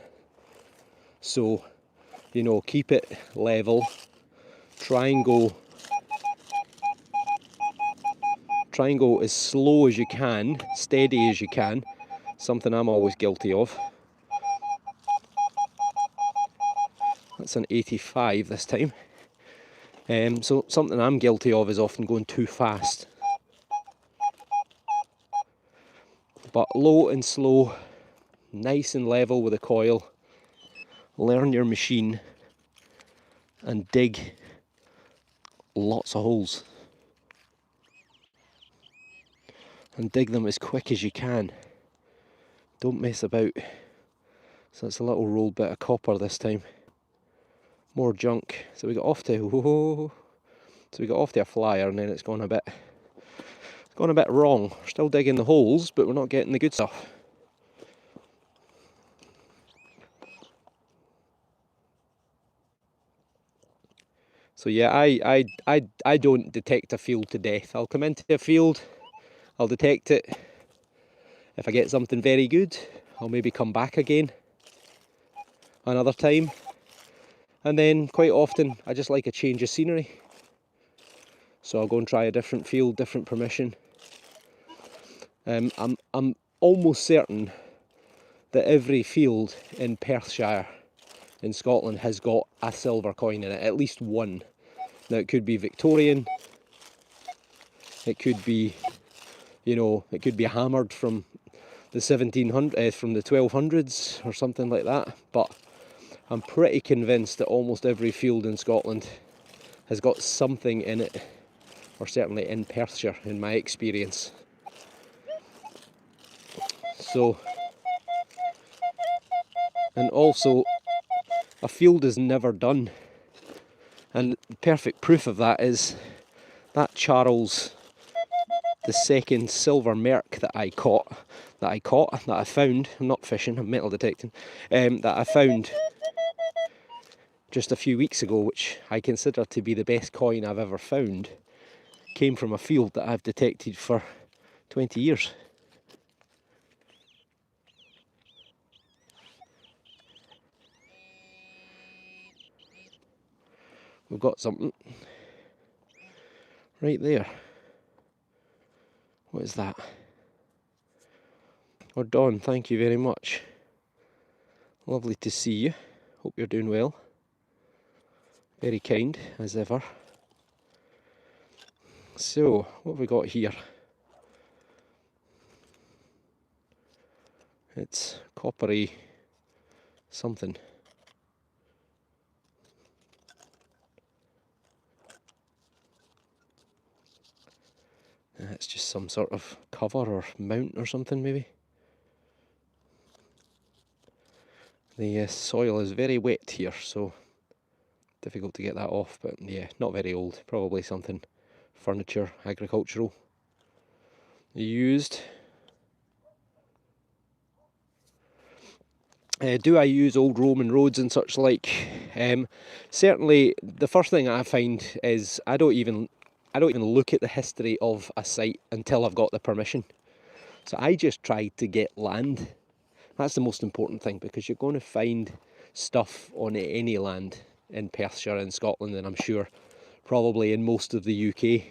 So, you know, keep it level, try and go as slow as you can, steady as you can, something I'm always guilty of. That's an 85 this time. So something I'm guilty of is often going too fast. But low and slow, nice and level with a coil, learn your machine and dig lots of holes. And dig them as quick as you can. Don't mess about. So it's a little rolled bit of copper this time. More junk. So we got off to a flyer, and then it's gone a bit wrong. We're still digging the holes, but we're not getting the good stuff. So yeah, I don't detect a field to death. I'll come into a field, I'll detect it. If I get something very good, I'll maybe come back again another time. And then quite often I just like a change of scenery. So I'll go and try a different field, different permission. I'm almost certain that every field in Perthshire in Scotland has got a silver coin in it, at least one. Now it could be Victorian, it could be, you know, it could be hammered from the 1700s, from the 1200s or something like that, but I'm pretty convinced that almost every field in Scotland has got something in it, or certainly in Perthshire in my experience. So, and also a field is never done, and perfect proof of that is that Charles II silver merc that I found, I'm not fishing, I'm metal detecting, that I found just a few weeks ago, which I consider to be the best coin I've ever found, came from a field that I've detected for 20 years. We've got something right there. What is that? Oh, Dawn, thank you very much. Lovely to see you. Hope you're doing well. Very kind, as ever. So, what have we got here? It's coppery something. It's just some sort of cover or mount or something, maybe. The soil is very wet here, so difficult to get that off, but yeah, not very old. Probably something furniture, agricultural. Used. Do I use old Roman roads and such like? Certainly, the first thing I find is I don't even look at the history of a site until I've got the permission. So I just try to get land. That's the most important thing, because you're going to find stuff on any land in Perthshire, in Scotland, and I'm sure probably in most of the UK.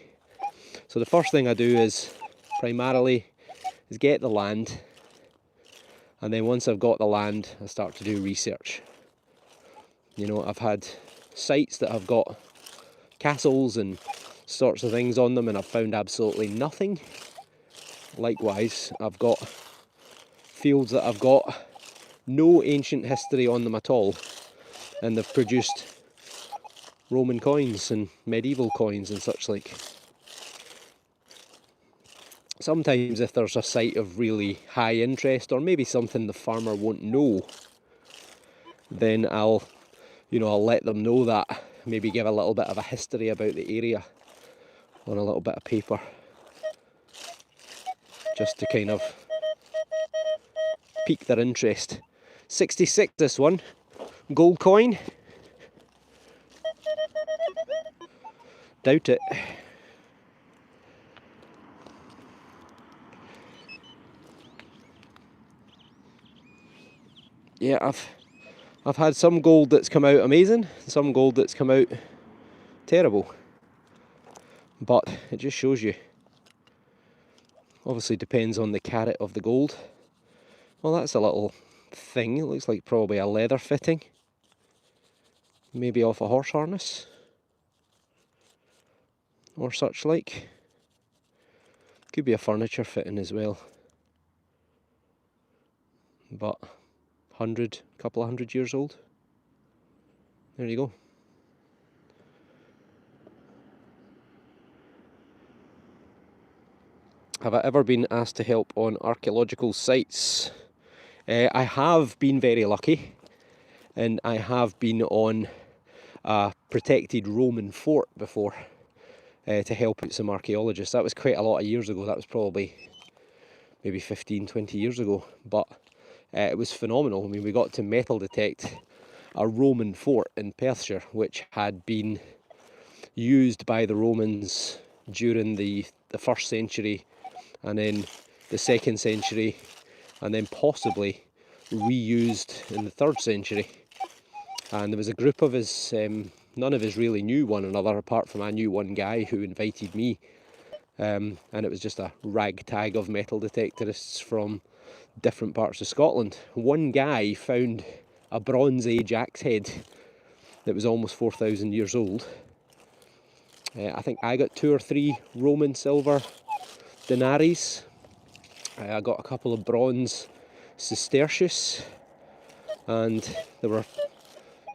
So the first thing I do is primarily is get the land. And then once I've got the land, I start to do research. You know, I've had sites that have got castles and sorts of things on them, and I've found absolutely nothing. Likewise, I've got fields that I've got no ancient history on them at all, and they've produced Roman coins and medieval coins and such like. Sometimes if there's a site of really high interest, or maybe something the farmer won't know, then I'll let them know that, maybe give a little bit of a history about the area on a little bit of paper, just to kind of pique their interest. 66 this one. Gold coin? Doubt it. Yeah, I've had some gold that's come out amazing, some gold that's come out terrible. But it just shows you. Obviously depends on the carat of the gold. Well, that's a little thing. It looks like probably a leather fitting. Maybe off a horse harness. Or such like. Could be a furniture fitting as well. But couple of hundred years old. There you go. Have I ever been asked to help on archaeological sites? I have been very lucky, and I have been on a protected Roman fort before to help out some archaeologists. That was quite a lot of years ago. That was probably maybe 15, 20 years ago, but it was phenomenal. I mean, we got to metal detect a Roman fort in Perthshire, which had been used by the Romans during the 1st century, and then the 2nd century, and then possibly reused in the 3rd century. And there was a group of us, none of us really knew one another, apart from I knew one guy who invited me, and it was just a ragtag of metal detectorists from different parts of Scotland. One guy found a Bronze Age axe head that was almost 4,000 years old. I think I got 2 or 3 Roman silver denaries. I got a couple of bronze sestertius, and there were,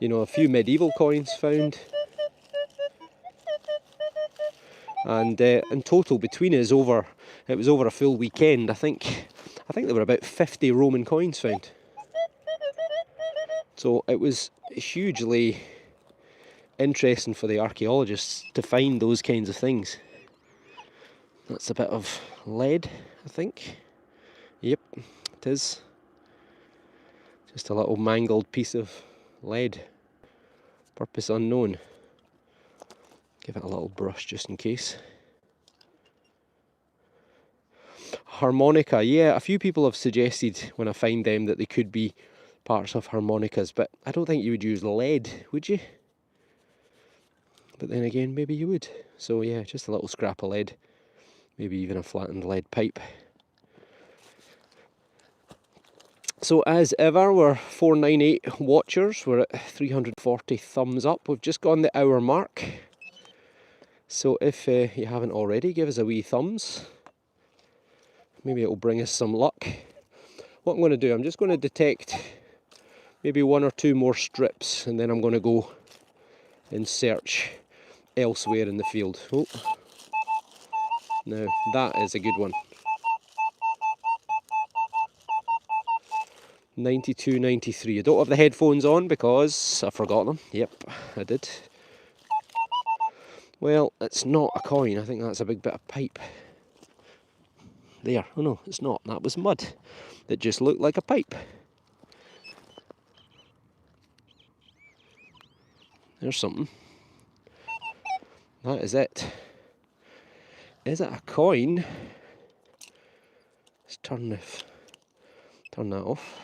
a few medieval coins found. And in total between us, it was over a full weekend. I think there were about 50 Roman coins found. So it was hugely interesting for the archaeologists to find those kinds of things. That's a bit of lead, I think. Yep, it is. Just a little mangled piece of lead. Purpose unknown. Give it a little brush just in case. Harmonica, yeah, a few people have suggested when I find them that they could be parts of harmonicas, but I don't think you would use lead, would you? But then again, maybe you would. So yeah, just a little scrap of lead. Maybe even a flattened lead pipe. So as ever, we're 498 watchers. We're at 340 thumbs up. We've just gone the hour mark. So if you haven't already, give us a wee thumbs. Maybe it'll bring us some luck. What I'm going to do, I'm just going to detect maybe 1 or 2 more strips, and then I'm going to go and search elsewhere in the field. Oh, now that is a good one. 92, 93. I don't have the headphones on because I forgot them. Yep, I did. Well, it's not a coin. I think that's a big bit of pipe. There. Oh no, it's not. That was mud. That just looked like a pipe. There's something. That is it. Is it a coin? Let's turn that off.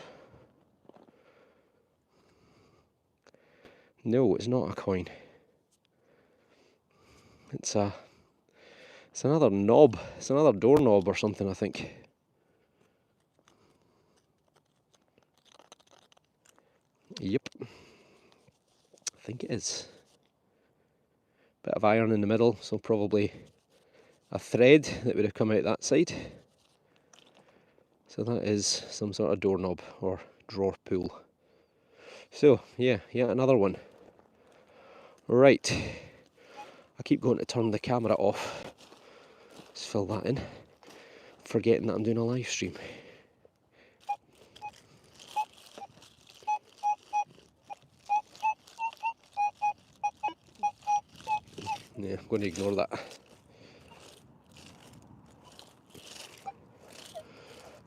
No, it's not a coin. It's another knob. It's another doorknob or something, I think. Yep. I think it is. Bit of iron in the middle, so probably a thread that would have come out that side. So that is some sort of doorknob or drawer pull. So, yeah, another one. Right. I keep going to turn the camera off. Let's fill that in. Forgetting that I'm doing a live stream. Yeah, I'm going to ignore that.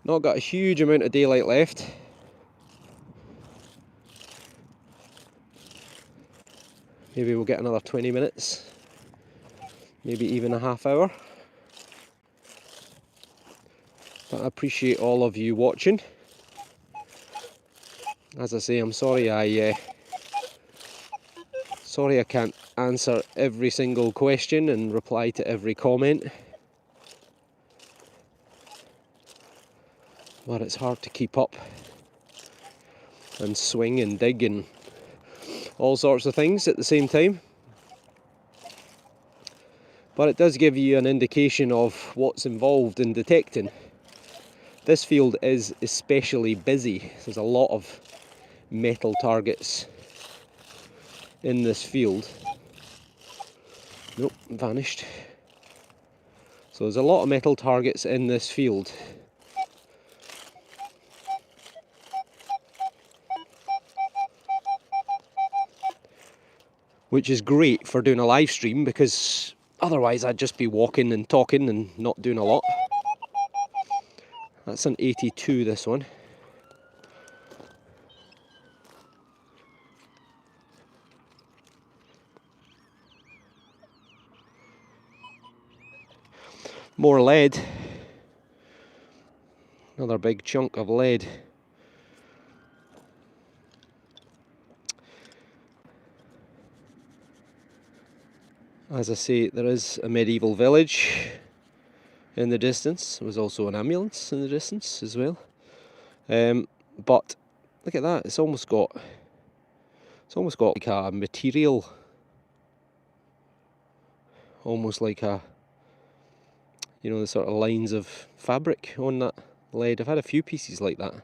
Not got a huge amount of daylight left. Maybe we'll get another 20 minutes, maybe even a half hour. But I appreciate all of you watching. As I say, I'm sorry I can't answer every single question and reply to every comment. But it's hard to keep up and swing and dig and all sorts of things at the same time. But it does give you an indication of what's involved in detecting. This field is especially busy. There's a lot of metal targets in this field. Nope, vanished. So there's a lot of metal targets in this field. Which is great for doing a live stream, because otherwise I'd just be walking and talking and not doing a lot. That's an 82, this one. More lead. Another big chunk of lead. As I say, there is a medieval village in the distance. There was also an ambulance in the distance as well. But look at that, it's almost got like a material, almost like a, you know, the sort of lines of fabric on that lead. I've had a few pieces like that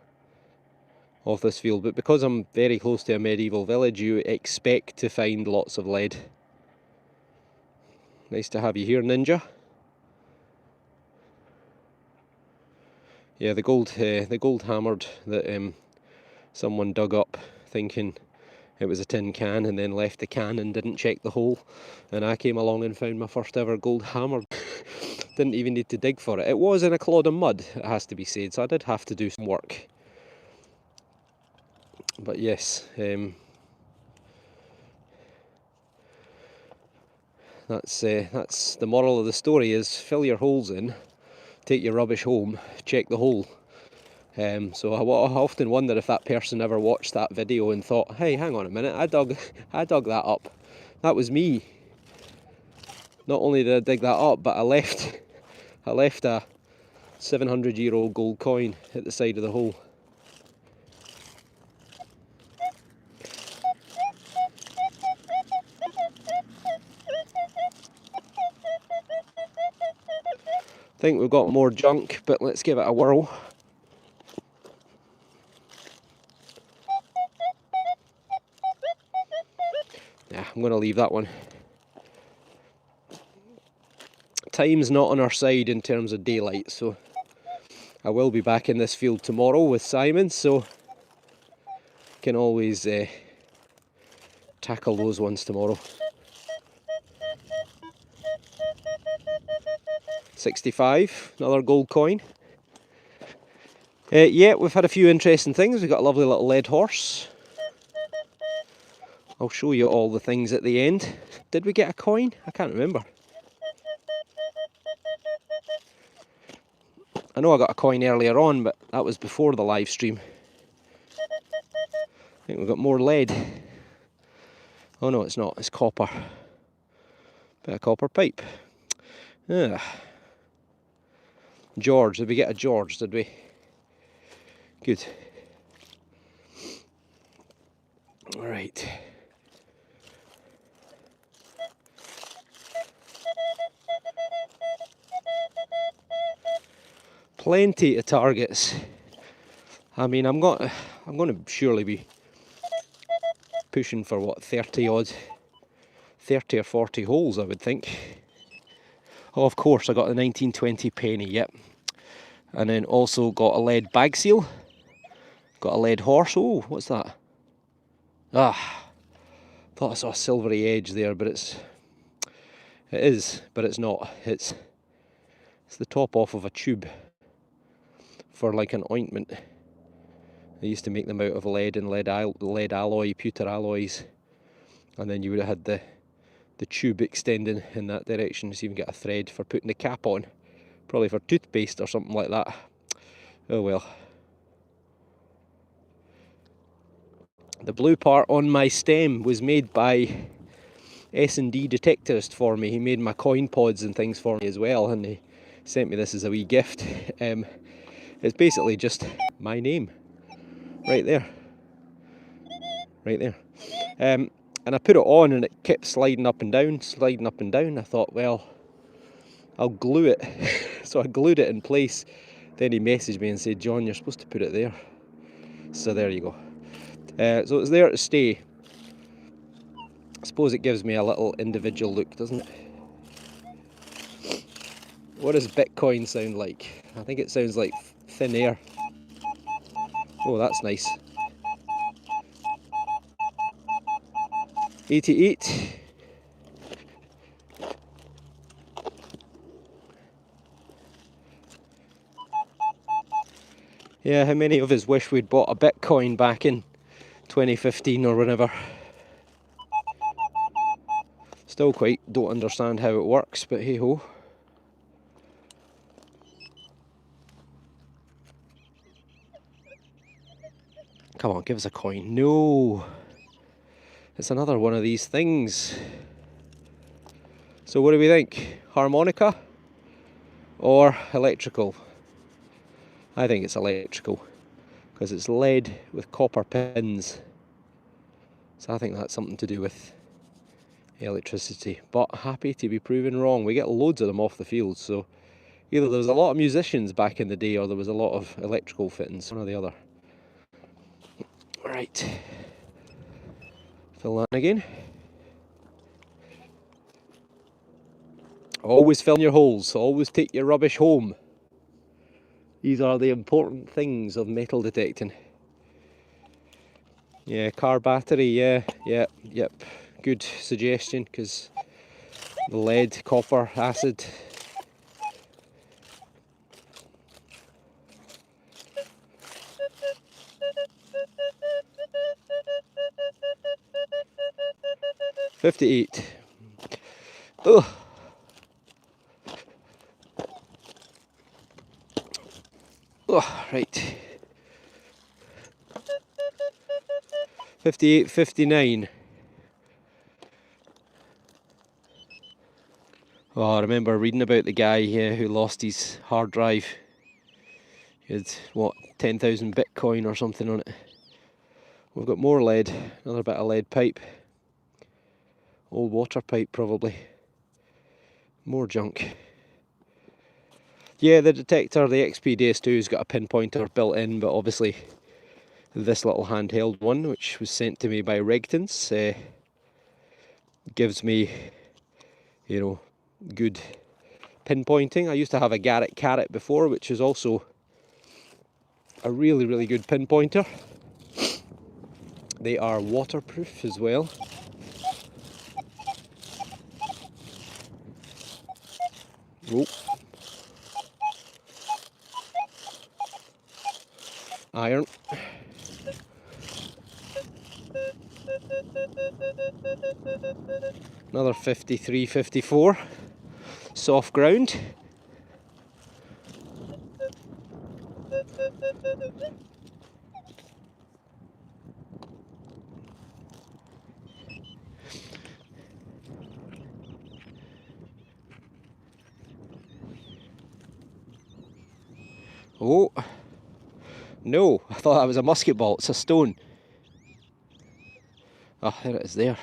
off this field, but because I'm very close to a medieval village, you expect to find lots of lead. Nice to have you here, Ninja. Yeah, the gold hammered that someone dug up thinking it was a tin can and then left the can and didn't check the hole, and I came along and found my first ever gold hammered. Didn't even need to dig for it. It was in a clod of mud, it has to be said, so I did have to do some work. But yes, that's the moral of the story, is fill your holes in, take your rubbish home, check the hole. So I often wonder if that person ever watched that video and thought, hey, hang on a minute, I dug that up. That was me. Not only did I dig that up, but I left a 700-year-old gold coin at the side of the hole. I think we've got more junk, but let's give it a whirl. Yeah, I'm going to leave that one. Time's not on our side in terms of daylight, so I will be back in this field tomorrow with Simon, so can always tackle those ones tomorrow. 65, another gold coin. Yeah, we've had a few interesting things. We've got a lovely little lead horse. I'll show you all the things at the end. Did we get a coin? I can't remember. I know I got a coin earlier on, but that was before the live stream. I think we've got more lead. Oh no, it's not, it's copper. Bit of copper pipe. George, did we get a George, did we? Good. Alright. Plenty of targets. I mean, I'm going to surely be pushing for what, 30 or 40 holes, I would think. Oh, of course, I got the 1920 penny, yep. And then also got a lead bag seal. Got a lead horse. Oh, what's that? Ah, thought I saw a silvery edge there, but it is, but it's not. It's the top off of a tube for like an ointment. They used to make them out of lead and lead alloy, pewter alloys. and then you would have had the tube extending in that direction, so you can get a thread for putting the cap on, probably for toothpaste or something like that. Oh well. The blue part on my stem was made by S&D Detectorist for me. He made my coin pods and things for me as well, and he sent me this as a wee gift. It's basically just my name, right there. And I put it on and it kept sliding up and down, sliding up and down. I thought, well, I'll glue it. So I glued it in place. Then he messaged me and said, John, you're supposed to put it there. So there you go. So it's there to stay. I suppose it gives me a little individual look, doesn't it? What does Bitcoin sound like? I think it sounds like thin air. Oh, that's nice. 88. Yeah, how many of us wish we'd bought a Bitcoin back in 2015 or whenever? Still quite don't understand how it works, but hey ho. Come on, give us a coin. No! It's another one of these things. So what do we think? Harmonica or electrical? I think it's electrical, because it's lead with copper pins. So I think that's something to do with electricity. But happy to be proven wrong. We get loads of them off the field, so either there was a lot of musicians back in the day or there was a lot of electrical fittings, one or the other. Right. Fill that in again. Always fill your holes, always take your rubbish home. These are the important things of metal detecting. Yeah, car battery, yep. Good suggestion, because the lead, copper, acid. $58. Ugh. Oh, right. 58, 59. Oh, I remember reading about the guy who lost his hard drive. He had, what, 10,000 Bitcoin or something on it. We've got more lead, another bit of lead pipe. Old water pipe, probably. More junk. Yeah, the detector, the XP DEUS has got a pinpointer built in, but obviously this little handheld one, which was sent to me by Regtons, gives me, you know, good pinpointing. I used to have a Garrett Carrot before, which is also a really, really good pinpointer. They are waterproof as well. Oh. Iron. Another 53, 54. Soft ground. Oh, no, I thought that was a musket ball, it's a stone. Ah, there it is there.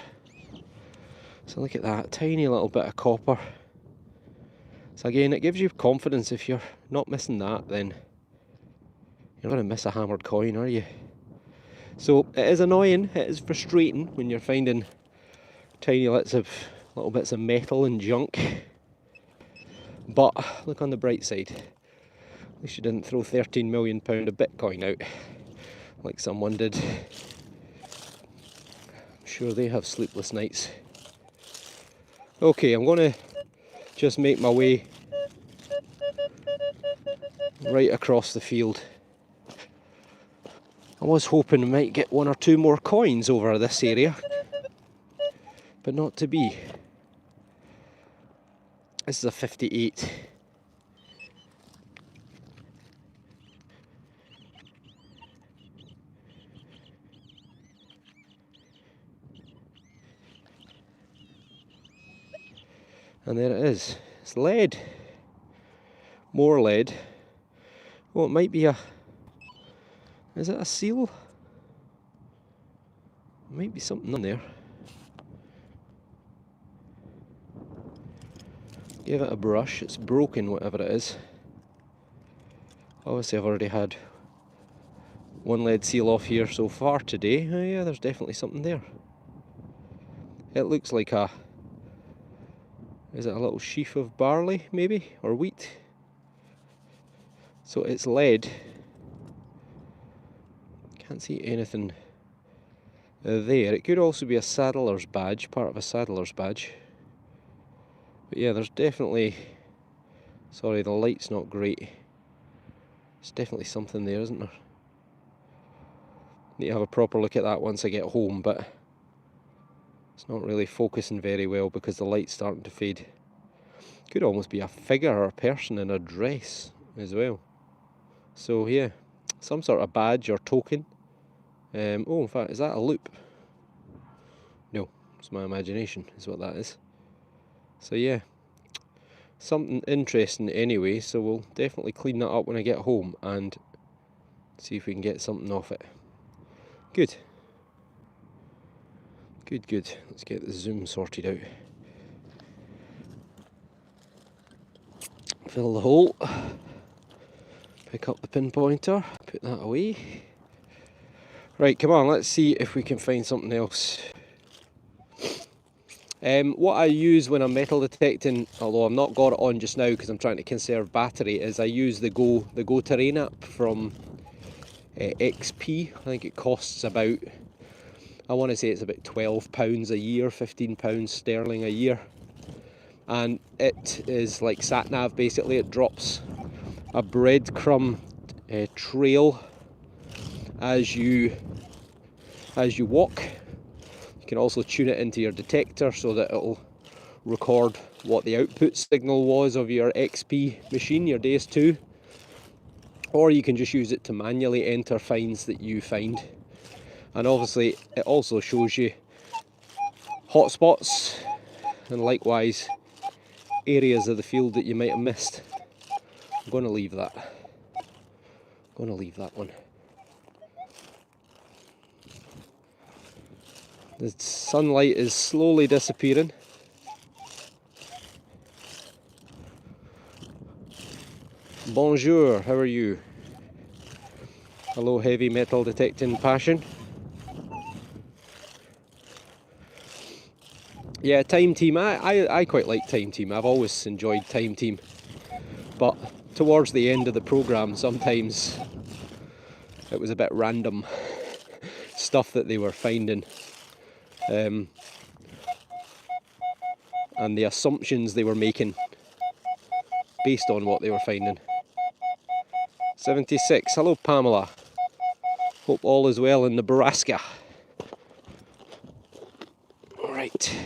So look at that, tiny little bit of copper. So again, it gives you confidence. If you're not missing that, then you're not going to miss a hammered coin, are you? So it is annoying, it is frustrating when you're finding tiny little bits of metal and junk. But look on the bright side. At least you didn't throw £13 million of Bitcoin out like someone did. I'm sure they have sleepless nights. Okay, I'm going to just make my way right across the field. I was hoping I might get one or two more coins over this area. but not to be. This is a 58. And there it is. It's lead. More lead. Oh, it might be a... Is it a seal? Might be something on there. Give it a brush. It's broken, whatever it is. Obviously I've already had one lead seal off here so far today. Oh yeah, there's definitely something there. It looks like a... Is it a little sheaf of barley, maybe? Or wheat? So it's lead. Can't see anything there. It could also be a saddler's badge, part of a saddler's badge. But yeah, there's definitely... Sorry, the light's not great. There's definitely something there, isn't there? Need to have a proper look at that once I get home, but it's not really focusing very well because the light's starting to fade. Could almost be a figure or a person in a dress as well. So yeah, some sort of badge or token. Oh, in fact, is that a loop? No, it's my imagination is what that is. So yeah, something interesting anyway, so we'll definitely clean that up when I get home and see if we can get something off it. Good. Good, good. Let's get the zoom sorted out. Fill the hole. Pick up the pinpointer, put that away. Right, come on, let's see if we can find something else. What I use when I'm metal detecting, although I've not got it on just now because I'm trying to conserve battery, is I use the Go Terrain app from XP. I think it costs about, I want to say it's about £12 a year, £15 sterling a year. And it is like sat-nav basically. It drops a breadcrumb trail as you walk. You can also tune it into your detector so that it'll record what the output signal was of your XP machine, your Deus 2. Or you can just use it to manually enter finds that you find. And obviously it also shows you hotspots and likewise areas of the field that you might have missed. I'm going to leave that. I'm going to leave that one. The sunlight is slowly disappearing. Bonjour, how are you? Hello, heavy metal detecting passion. Yeah, Time Team. I quite like Time Team. I've always enjoyed Time Team. But towards the end of the programme, sometimes it was a bit random stuff that they were finding. And the assumptions they were making based on what they were finding. 76. Hello, Pamela. Hope all is well in Nebraska. Right.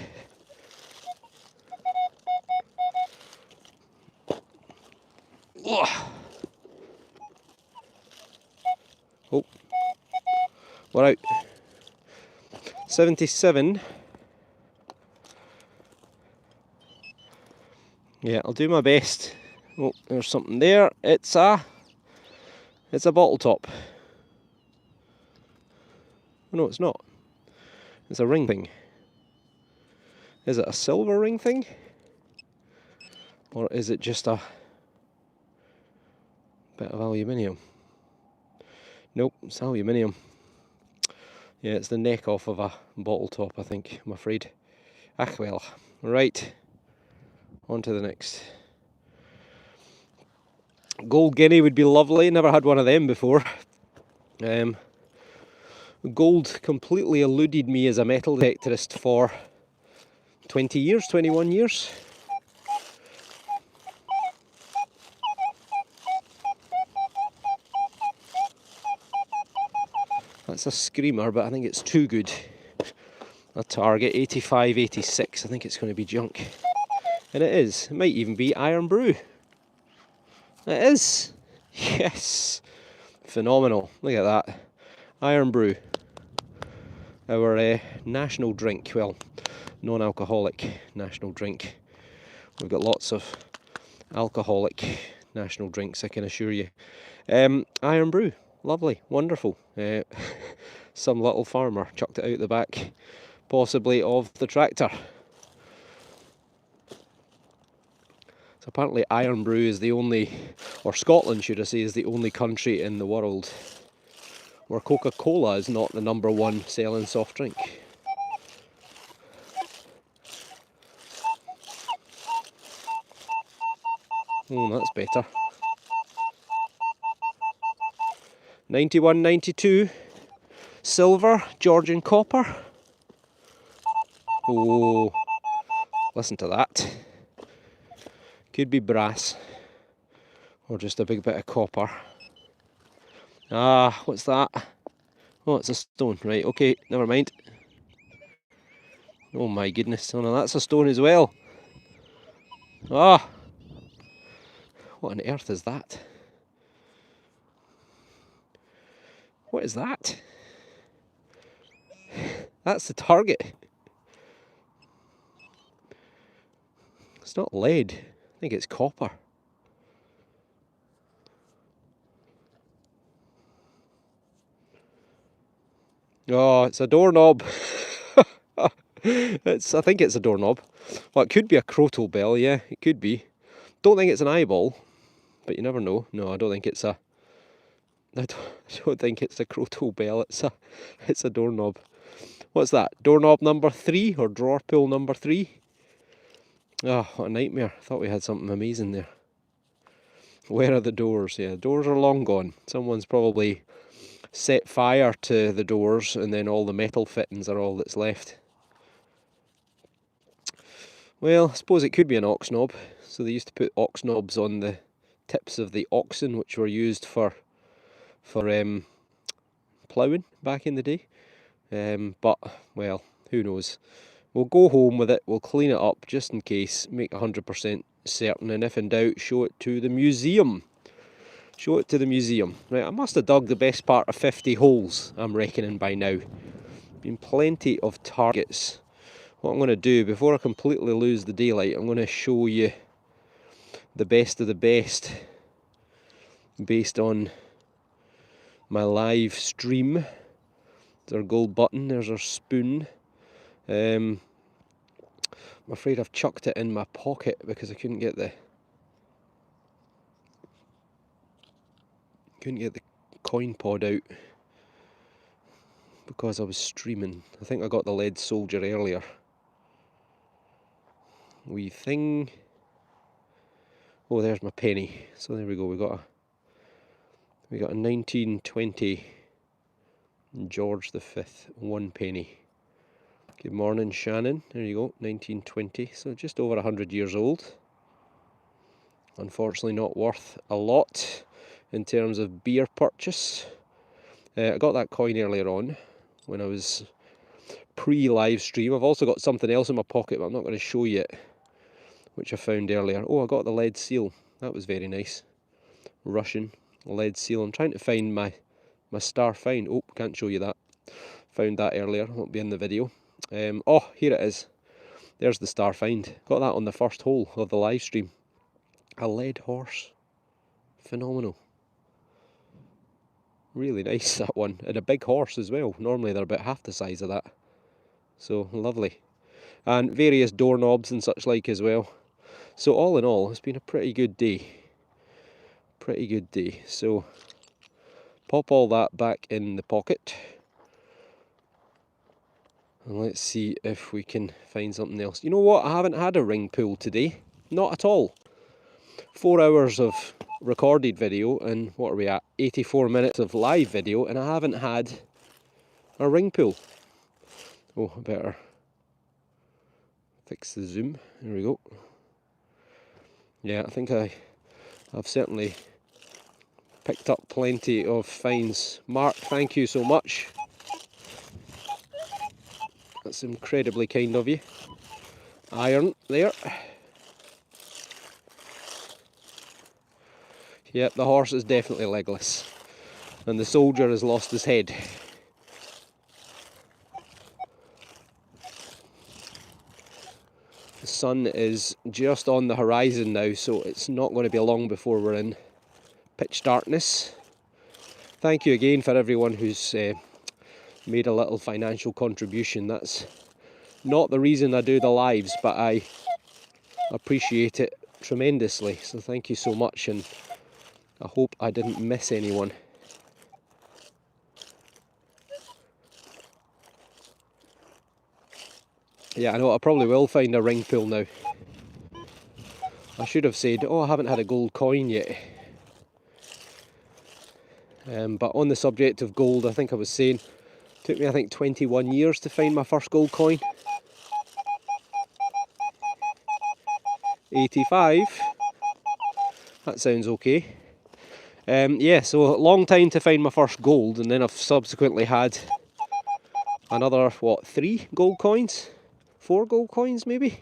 Oh, we're out. 77. Yeah, I'll do my best. Oh, there's something there. It's a bottle top. Oh, no, it's not. It's a ring thing. Is it a silver ring thing? Or is it just a bit of aluminium? Nope, it's aluminium. Yeah, it's the neck off of a bottle top, I think, I'm afraid. Ah, well. Right. On to the next. Gold guinea would be lovely. Never had one of them before. Gold completely eluded me as a metal detectorist for 20 years, 21 years. That's a screamer, but I think it's too good. a target, 85, 86. I think it's going to be junk. And it is. It might even be Iron Brew. It is. Yes. Phenomenal. Look at that. Iron Brew. Our national drink. Well, non-alcoholic national drink. We've got lots of alcoholic national drinks, I can assure you. Iron Brew. Lovely. Wonderful. Some little farmer chucked it out the back, possibly of the tractor. So apparently Iron Brew is the only, or Scotland should I say, is the only country in the world where Coca-Cola is not the #1 selling soft drink. Oh, that's better. 91, 92. Silver, Georgian copper. Oh, listen to that. Could be brass, or just a big bit of copper. Ah, what's that? Oh, it's a stone. Right, okay, never mind. Oh my goodness, oh no, that's a stone as well. Ah, what on earth is that? What is that? That's the target. It's not lead, I think it's copper. Oh, it's a doorknob. I think it's a doorknob. Well, it could be a crotal bell, yeah, it could be. Don't think it's an eyeball, but you never know. No, I don't think it's a... I don't think it's a crotal bell, it's a doorknob. What's that? Doorknob number 3 or drawer pull number 3? Oh, what a nightmare. I thought we had something amazing there. Where are the doors? Yeah, the doors are long gone. Someone's probably set fire to the doors and then all the metal fittings are all that's left. Well, I suppose it could be an ox knob. So they used to put ox knobs on the tips of the oxen, which were used for ploughing back in the day. But, well, who knows. We'll go home with it, we'll clean it up just in case, make 100% certain, and if in doubt, show it to the museum. Show it to the museum. Right, I must have dug the best part of 50 holes, I'm reckoning by now. Been plenty of targets. What I'm going to do, before I completely lose the daylight, I'm going to show you the best of the best, based on my live stream. There's our gold button, there's our spoon. I'm afraid I've chucked it in my pocket because I couldn't get the coin pod out because I was streaming. I think I got the lead soldier earlier. Wee thing. Oh, there's my penny. So there we go. We got a 1920 George V 1 penny. Good morning, Shannon. There you go, 1920. So just over 100 years old. Unfortunately, not worth a lot in terms of beer purchase. I got that coin earlier on when I was pre-live stream. I've also got something else in my pocket, but I'm not going to show you it, which I found earlier. Oh, I got the lead seal. That was very nice. Russian lead seal. I'm trying to find my star find. Oh, can't show you that. Found that earlier. Won't be in the video. Oh, here it is. There's the star find. Got that on the first hole of the live stream. A lead horse. Phenomenal. Really nice, that one. And a big horse as well. Normally they're about half the size of that. So, lovely. And various doorknobs and such like as well. So all in all, it's been a pretty good day. Pretty good day. So, pop all that back in the pocket. And let's see if we can find something else. You know what? I haven't had a ring pull today. Not at all. 4 hours of recorded video and what are we at? 84 minutes of live video, and I haven't had a ring pull. Oh, I better fix the zoom. There we go. Yeah, I think I've certainly picked up plenty of finds. Mark, thank you so much. That's incredibly kind of you. Iron there. Yep, the horse is definitely legless. And the soldier has lost his head. The sun is just on the horizon now, so it's not going to be long before we're in pitch darkness. Thank you again for everyone who's made a little financial contribution. That's not the reason I do the lives, but I appreciate it tremendously. So thank you so much, and I hope I didn't miss anyone. Yeah, I know I probably will find a ring pull now. I should have said, oh, I haven't had a gold coin yet. But on the subject of gold, I think I was saying, it took me, I think, 21 years to find my first gold coin. 85. That sounds okay. Yeah, so a long time to find my first gold, and then I've subsequently had another, what, 3 gold coins? 4 gold coins, maybe?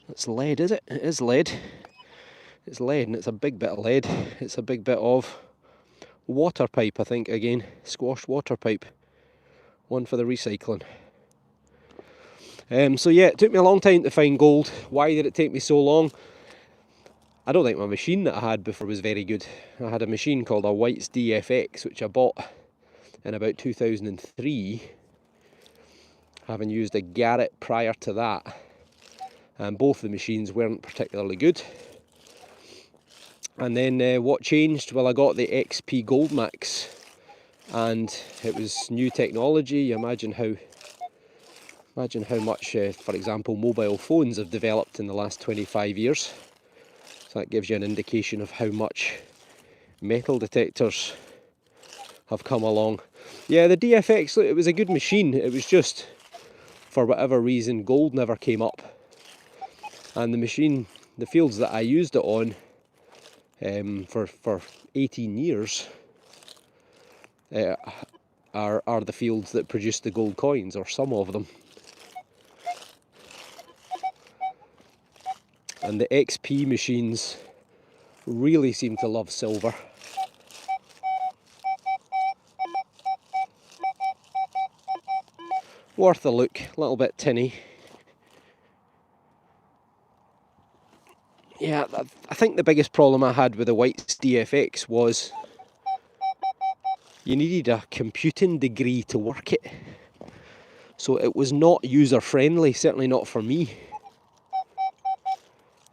That's lead, is it? It is lead. It's lead, and it's a big bit of lead. It's a big bit of water pipe, I think, again. Squashed water pipe. One for the recycling. So yeah, it took me a long time to find gold. Why did it take me so long? I don't think my machine that I had before was very good. I had a machine called a White's DFX, which I bought in about 2003, having used a Garrett prior to that. And both the machines weren't particularly good. And then what changed? Well, I got the XP Gold Max, and it was new technology. Imagine how much, for example, mobile phones have developed in the last 25 years. So that gives you an indication of how much metal detectors have come along. Yeah, the DFX, it was a good machine. It was just, for whatever reason, gold never came up. And the machine, the fields that I used it on for 18 years are the fields that produce the gold coins, or some of them. And the XP machines really seem to love silver. Worth a look, a little bit tinny. Yeah, I think the biggest problem I had with the White's DFX was you needed a computing degree to work it. So it was not user friendly, certainly not for me.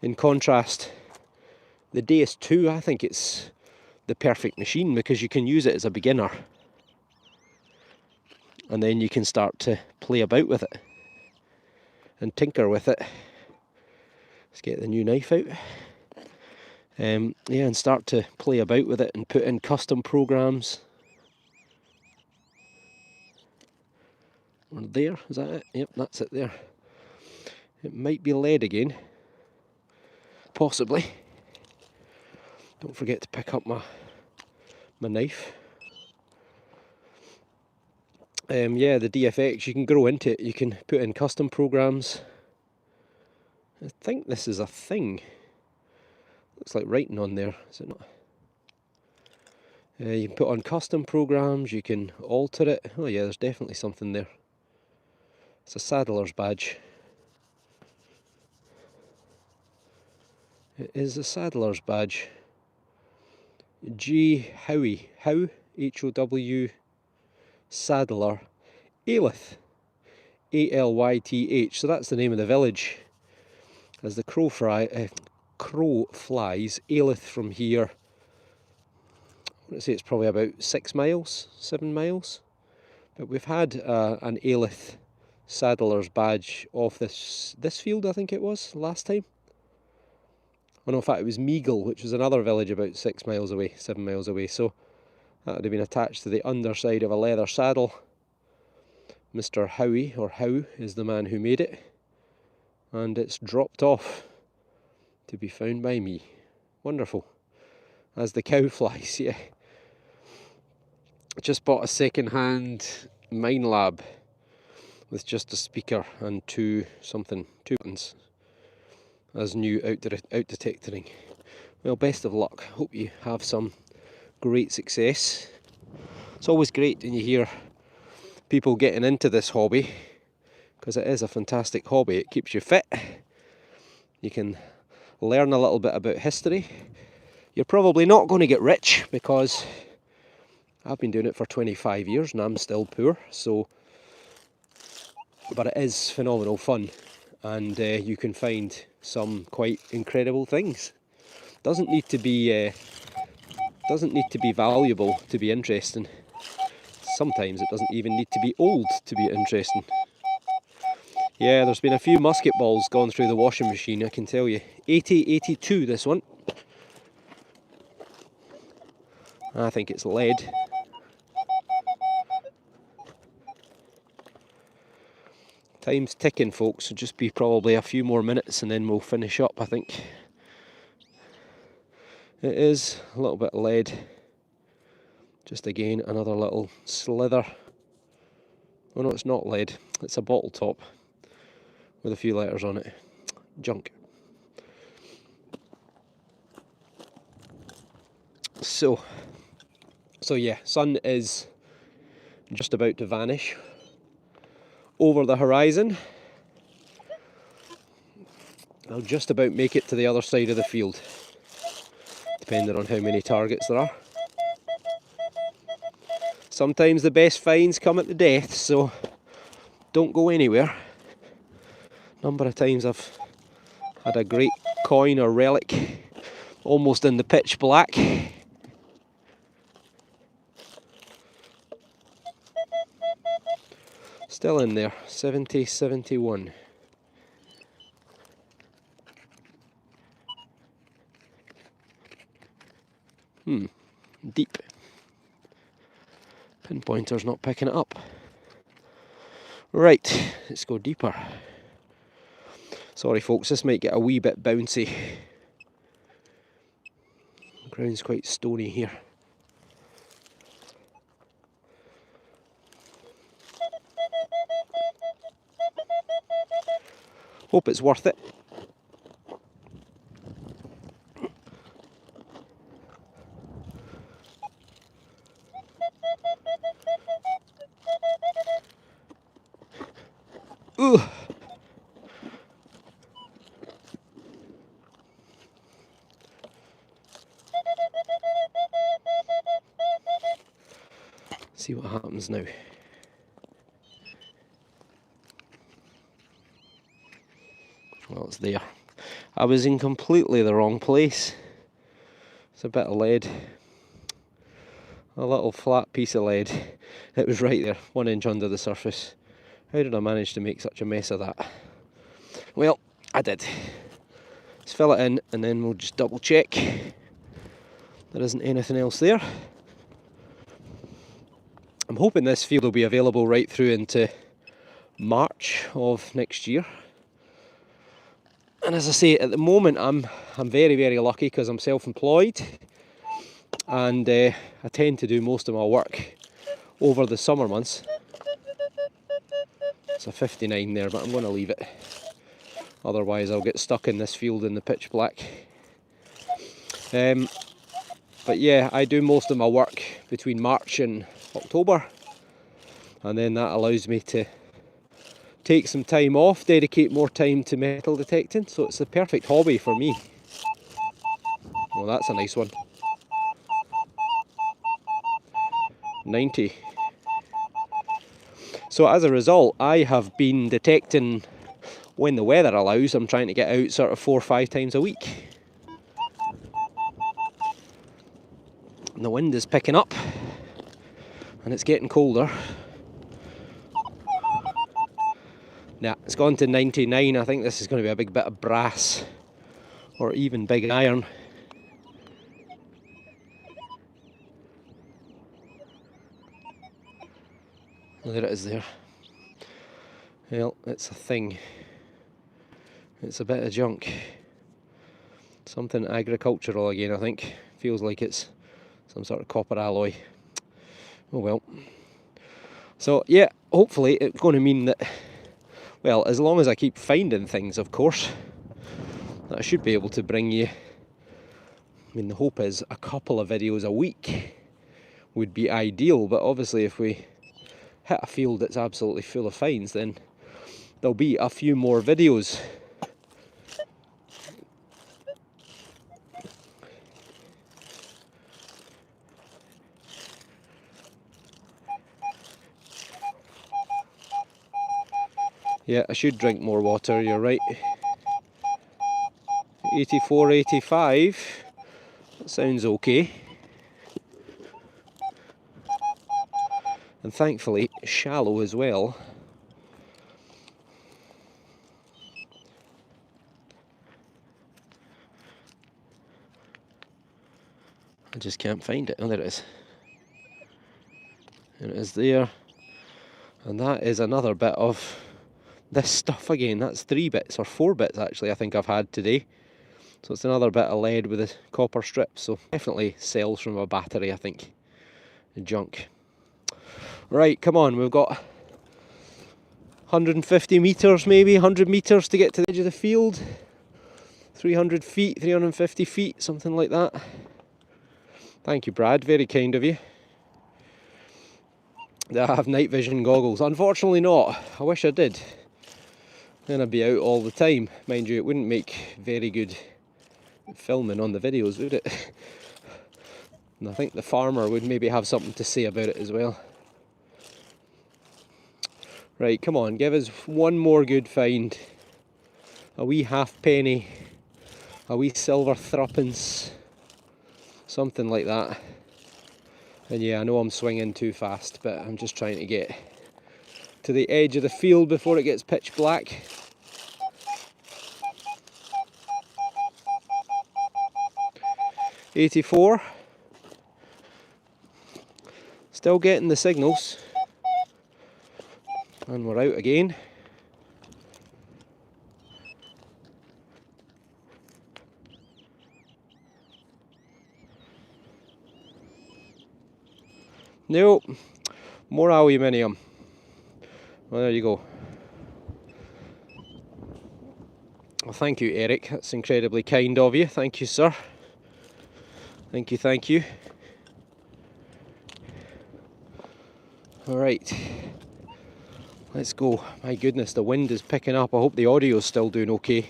In contrast, the Deus 2, I think it's the perfect machine because you can use it as a beginner. And then you can start to play about with it and tinker with it. Let's get the new knife out. Yeah, and start to play about with it and put in custom programs. There, is that it? Yep, that's it there. It might be lead again. Possibly. Don't forget to pick up my knife. Yeah, the DFX, you can grow into it. You can put in custom programs. I think this is a thing. Looks like writing on there, is it not? You can put on custom programs, you can alter it. Oh yeah, there's definitely something there. It's a saddler's badge. It is a saddler's badge. G. Howie. How? H-O-W. Saddler. Alyth. A-L-Y-T-H. So that's the name of the village. As the crow flies, Alyth from here, I want to say it's probably about 6 miles, 7 miles. But we've had an Alyth saddler's badge off this field, I think it was, last time. Oh no, in fact it was Meagle, which was another village about 6 miles away, 7 miles away. So that would have been attached to the underside of a leather saddle. Mr. Howie, or Howe, is the man who made it. And it's dropped off to be found by me. Wonderful. As the cow flies, yeah. Just bought a second-hand Mine Lab with just a speaker and two buttons as new out detectoring. Well, best of luck. Hope you have some great success. It's always great when you hear people getting into this hobby, because it is a fantastic hobby. It keeps you fit. You can learn a little bit about history. You're probably not going to get rich, because I've been doing it for 25 years and I'm still poor. But it is phenomenal fun, and you can find some quite incredible things. Doesn't need to be valuable to be interesting. Sometimes it doesn't even need to be old to be interesting. Yeah, there's been a few musket balls gone through the washing machine, I can tell you. 8082 this one. I think it's lead. Time's ticking, folks, so just be probably a few more minutes and then we'll finish up, I think. It is a little bit of lead. Just again, another little slither. Oh no, it's not lead, it's a bottle top with a few letters on it. Junk. So yeah, sun is just about to vanish over the horizon. I'll just about make it to the other side of the field, depending on how many targets there are. Sometimes the best finds come at the death, so don't go anywhere. Number of times I've had a great coin or relic almost in the pitch black. Still in there, 70, 71. Deep. Pinpointer's not picking it up. Right, let's go deeper. Sorry folks, this might get a wee bit bouncy. The ground's quite stony here. Hope it's worth it. Ugh. See what happens now. Well, it's there. I was in completely the wrong place. It's a bit of lead. A little flat piece of lead. It was right there, 1 inch under the surface. How did I manage to make such a mess of that? Well, I did. Let's fill it in and then we'll just double check there isn't anything else there. I'm hoping this field will be available right through into March of next year. And as I say, at the moment I'm very, very lucky because I'm self-employed, and I tend to do most of my work over the summer months. It's a 59 there, but I'm going to leave it. Otherwise I'll get stuck in this field in the pitch black. But yeah, I do most of my work between March and October, and then that allows me to take some time off, dedicate more time to metal detecting, so it's the perfect hobby for me. Well, that's a nice one. 90. So as a result, I have been detecting when the weather allows. I'm trying to get out sort of 4 or 5 times a week. And the wind is picking up, and it's getting colder. Nah, it's gone to 99. I think this is going to be a big bit of brass, or even big iron. There it is there. Well, it's a thing. It's a bit of junk. Something agricultural again, I think. Feels like it's some sort of copper alloy. Oh well. So yeah, hopefully it's going to mean that, well, as long as I keep finding things, of course, that I should be able to bring you, I mean, the hope is a couple of videos a week would be ideal, but obviously if we hit a field that's absolutely full of finds, then there'll be a few more videos. Yeah, I should drink more water, you're right. 84, 85, that sounds okay. And thankfully shallow as well. I just can't find it. Oh, there it is. There it is there. And that is another bit of this stuff again. That's 3 bits, or 4 bits actually, I think I've had today. So it's another bit of lead with a copper strip. So definitely cells from a battery, I think. Junk. Right, come on, we've got 150 metres maybe, 100 metres to get to the edge of the field. 300 feet, 350 feet, something like that. Thank you, Brad, very kind of you. Do I have night vision goggles? Unfortunately not. I wish I did. Then I'd be out all the time. Mind you, it wouldn't make very good filming on the videos, would it? And I think the farmer would maybe have something to say about it as well. Right, come on, give us one more good find. A wee halfpenny, a wee silver threepence, something like that. And yeah, I know I'm swinging too fast, but I'm just trying to get to the edge of the field before it gets pitch black. $84. Still getting the signals. And we're out again. Nope. More aluminium. Well, there you go. Well, thank you, Eric. That's incredibly kind of you. Thank you, sir. Thank you, thank you. Alright. Let's go. My goodness, the wind is picking up. I hope the audio's still doing okay.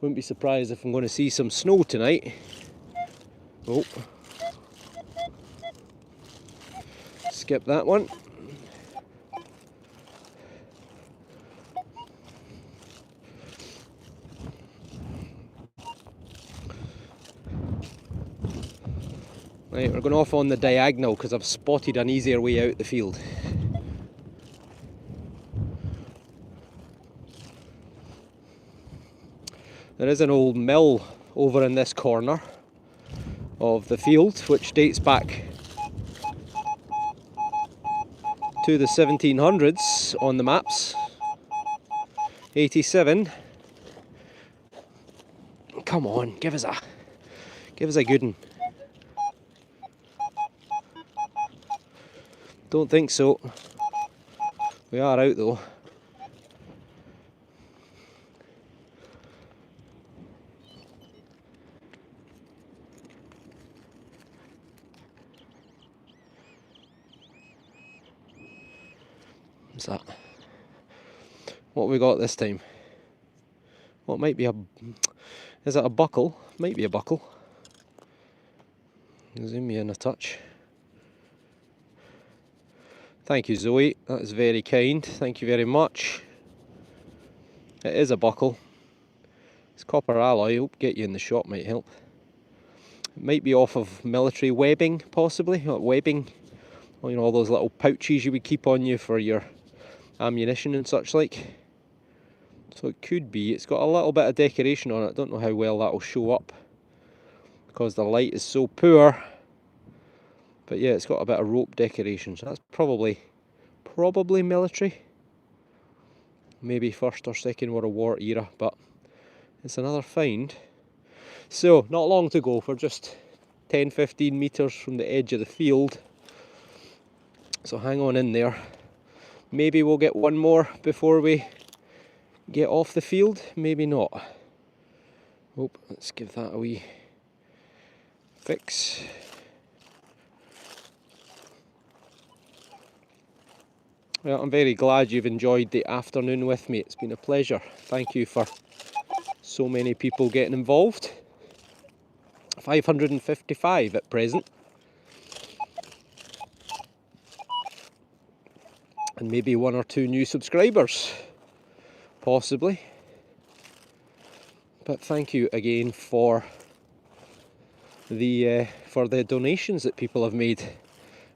Wouldn't be surprised if I'm going to see some snow tonight. Oh. Skip that one. Right, we're going off on the diagonal because I've spotted an easier way out the field. There is an old mill over in this corner of the field which dates back to the 1700s on the maps. 87. Come on, give us a good one. Don't think so. We are out though. What's that? What have we got this time? What might be a... Is it a buckle? Might be a buckle. Zoom me in a touch. Thank you, Zoe. That is very kind. Thank you very much. It is a buckle. It's copper alloy. Hope get you in the shot might help. It might be off of military webbing, possibly. Webbing. You know, all those little pouches you would keep on you for your ammunition and such like. So it could be. It's got a little bit of decoration on it. I don't know how well that'll show up because the light is so poor. But yeah, it's got a bit of rope decoration. So that's probably military. Maybe First or Second World War era, but it's another find. So, not long to go. We're just 10-15 metres from the edge of the field. So hang on in there. Maybe we'll get one more before we get off the field, maybe not. Oh, let's give that a wee fix. Well, I'm very glad you've enjoyed the afternoon with me. It's been a pleasure. Thank you for so many people getting involved. 555 at present. And maybe 1 or 2 new subscribers, possibly. But thank you again for the donations that people have made.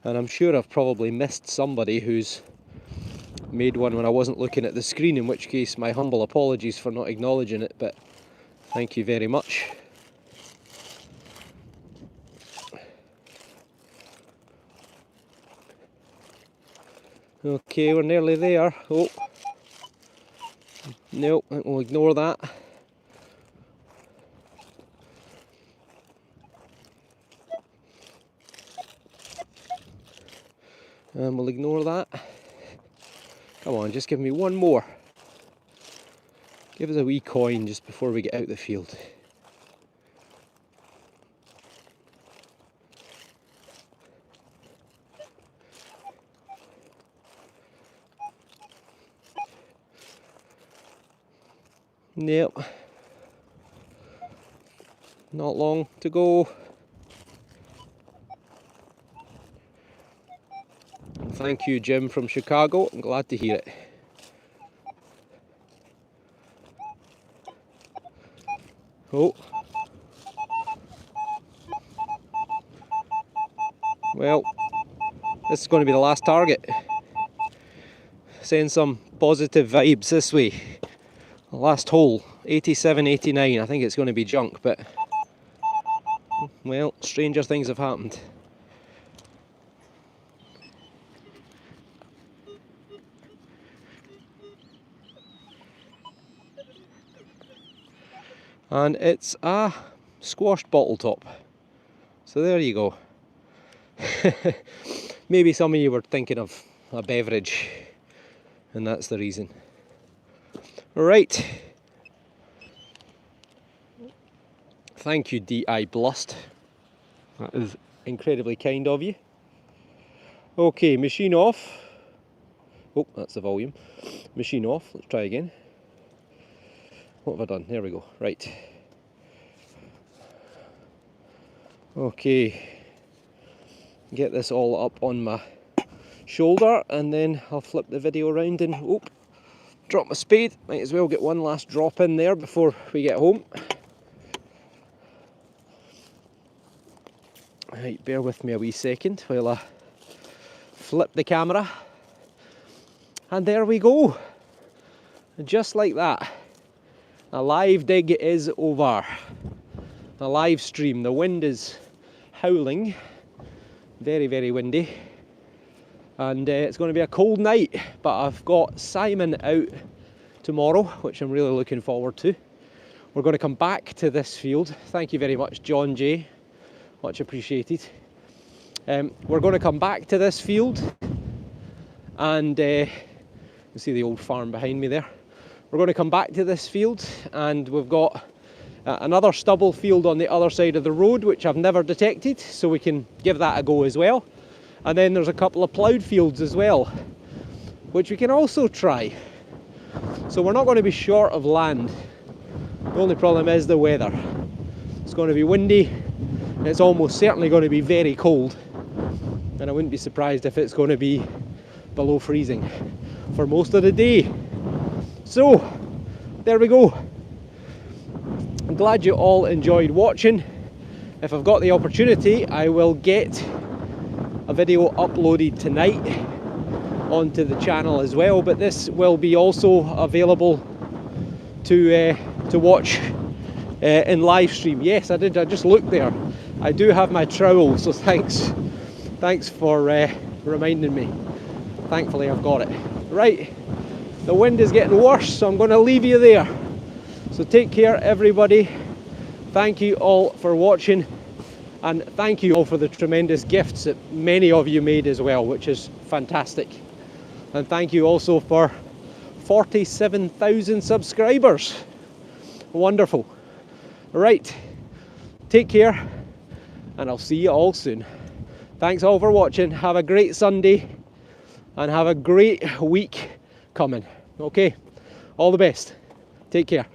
And I'm sure I've probably missed somebody who's made one when I wasn't looking at the screen, in which case my humble apologies for not acknowledging it, but thank you very much. Okay, we're nearly there. Oh, no, we'll ignore that. And we'll ignore that. Come on, just give me one more. Give us a wee coin just before we get out the field. Nope. Not long to go. Thank you, Jim from Chicago. I'm glad to hear it. Oh. Well, this is going to be the last target. Send some positive vibes this way. The last hole, 87, 89. I think it's going to be junk, but well, stranger things have happened. And it's a squashed bottle top. So there you go. Maybe some of you were thinking of a beverage, and that's the reason. Right. Thank you, D.I. Blust. That is incredibly kind of you. Okay, machine off. Oh, that's the volume. Machine off. Let's try again. What have I done? There we go. Right. Okay. Get this all up on my shoulder, and then I'll flip the video around and drop my spade. Might as well get one last drop in there before we get home. Right, bear with me a wee second while I flip the camera. And there we go. Just like that. A live dig is over. A live stream. The wind is howling. Very, very windy. And it's going to be a cold night, but I've got Simon out tomorrow, which I'm really looking forward to. We're going to come back to this field. Thank you very much, John J. Much appreciated. We're going to come back to this field, and you see the old farm behind me there. We're going to come back to this field, and we've got another stubble field on the other side of the road, which I've never detected, so we can give that a go as well. And then there's a couple of ploughed fields as well, which we can also try. So we're not going to be short of land. The only problem is the weather. It's going to be windy, and it's almost certainly going to be very cold. And I wouldn't be surprised if it's going to be below freezing for most of the day. So, there we go. I'm glad you all enjoyed watching. If I've got the opportunity, I will get a video uploaded tonight onto the channel as well, but this will be also available to watch in live stream. Yes, I did. I just looked there. I do have my trowel, so thanks for reminding me. Thankfully, I've got it. Right, the wind is getting worse, so I'm going to leave you there. So take care, everybody. Thank you all for watching. And thank you all for the tremendous gifts that many of you made as well, which is fantastic. And thank you also for 47,000 subscribers. Wonderful. Right, take care, and I'll see you all soon. Thanks all for watching. Have a great Sunday, and have a great week coming. Okay, all the best. Take care.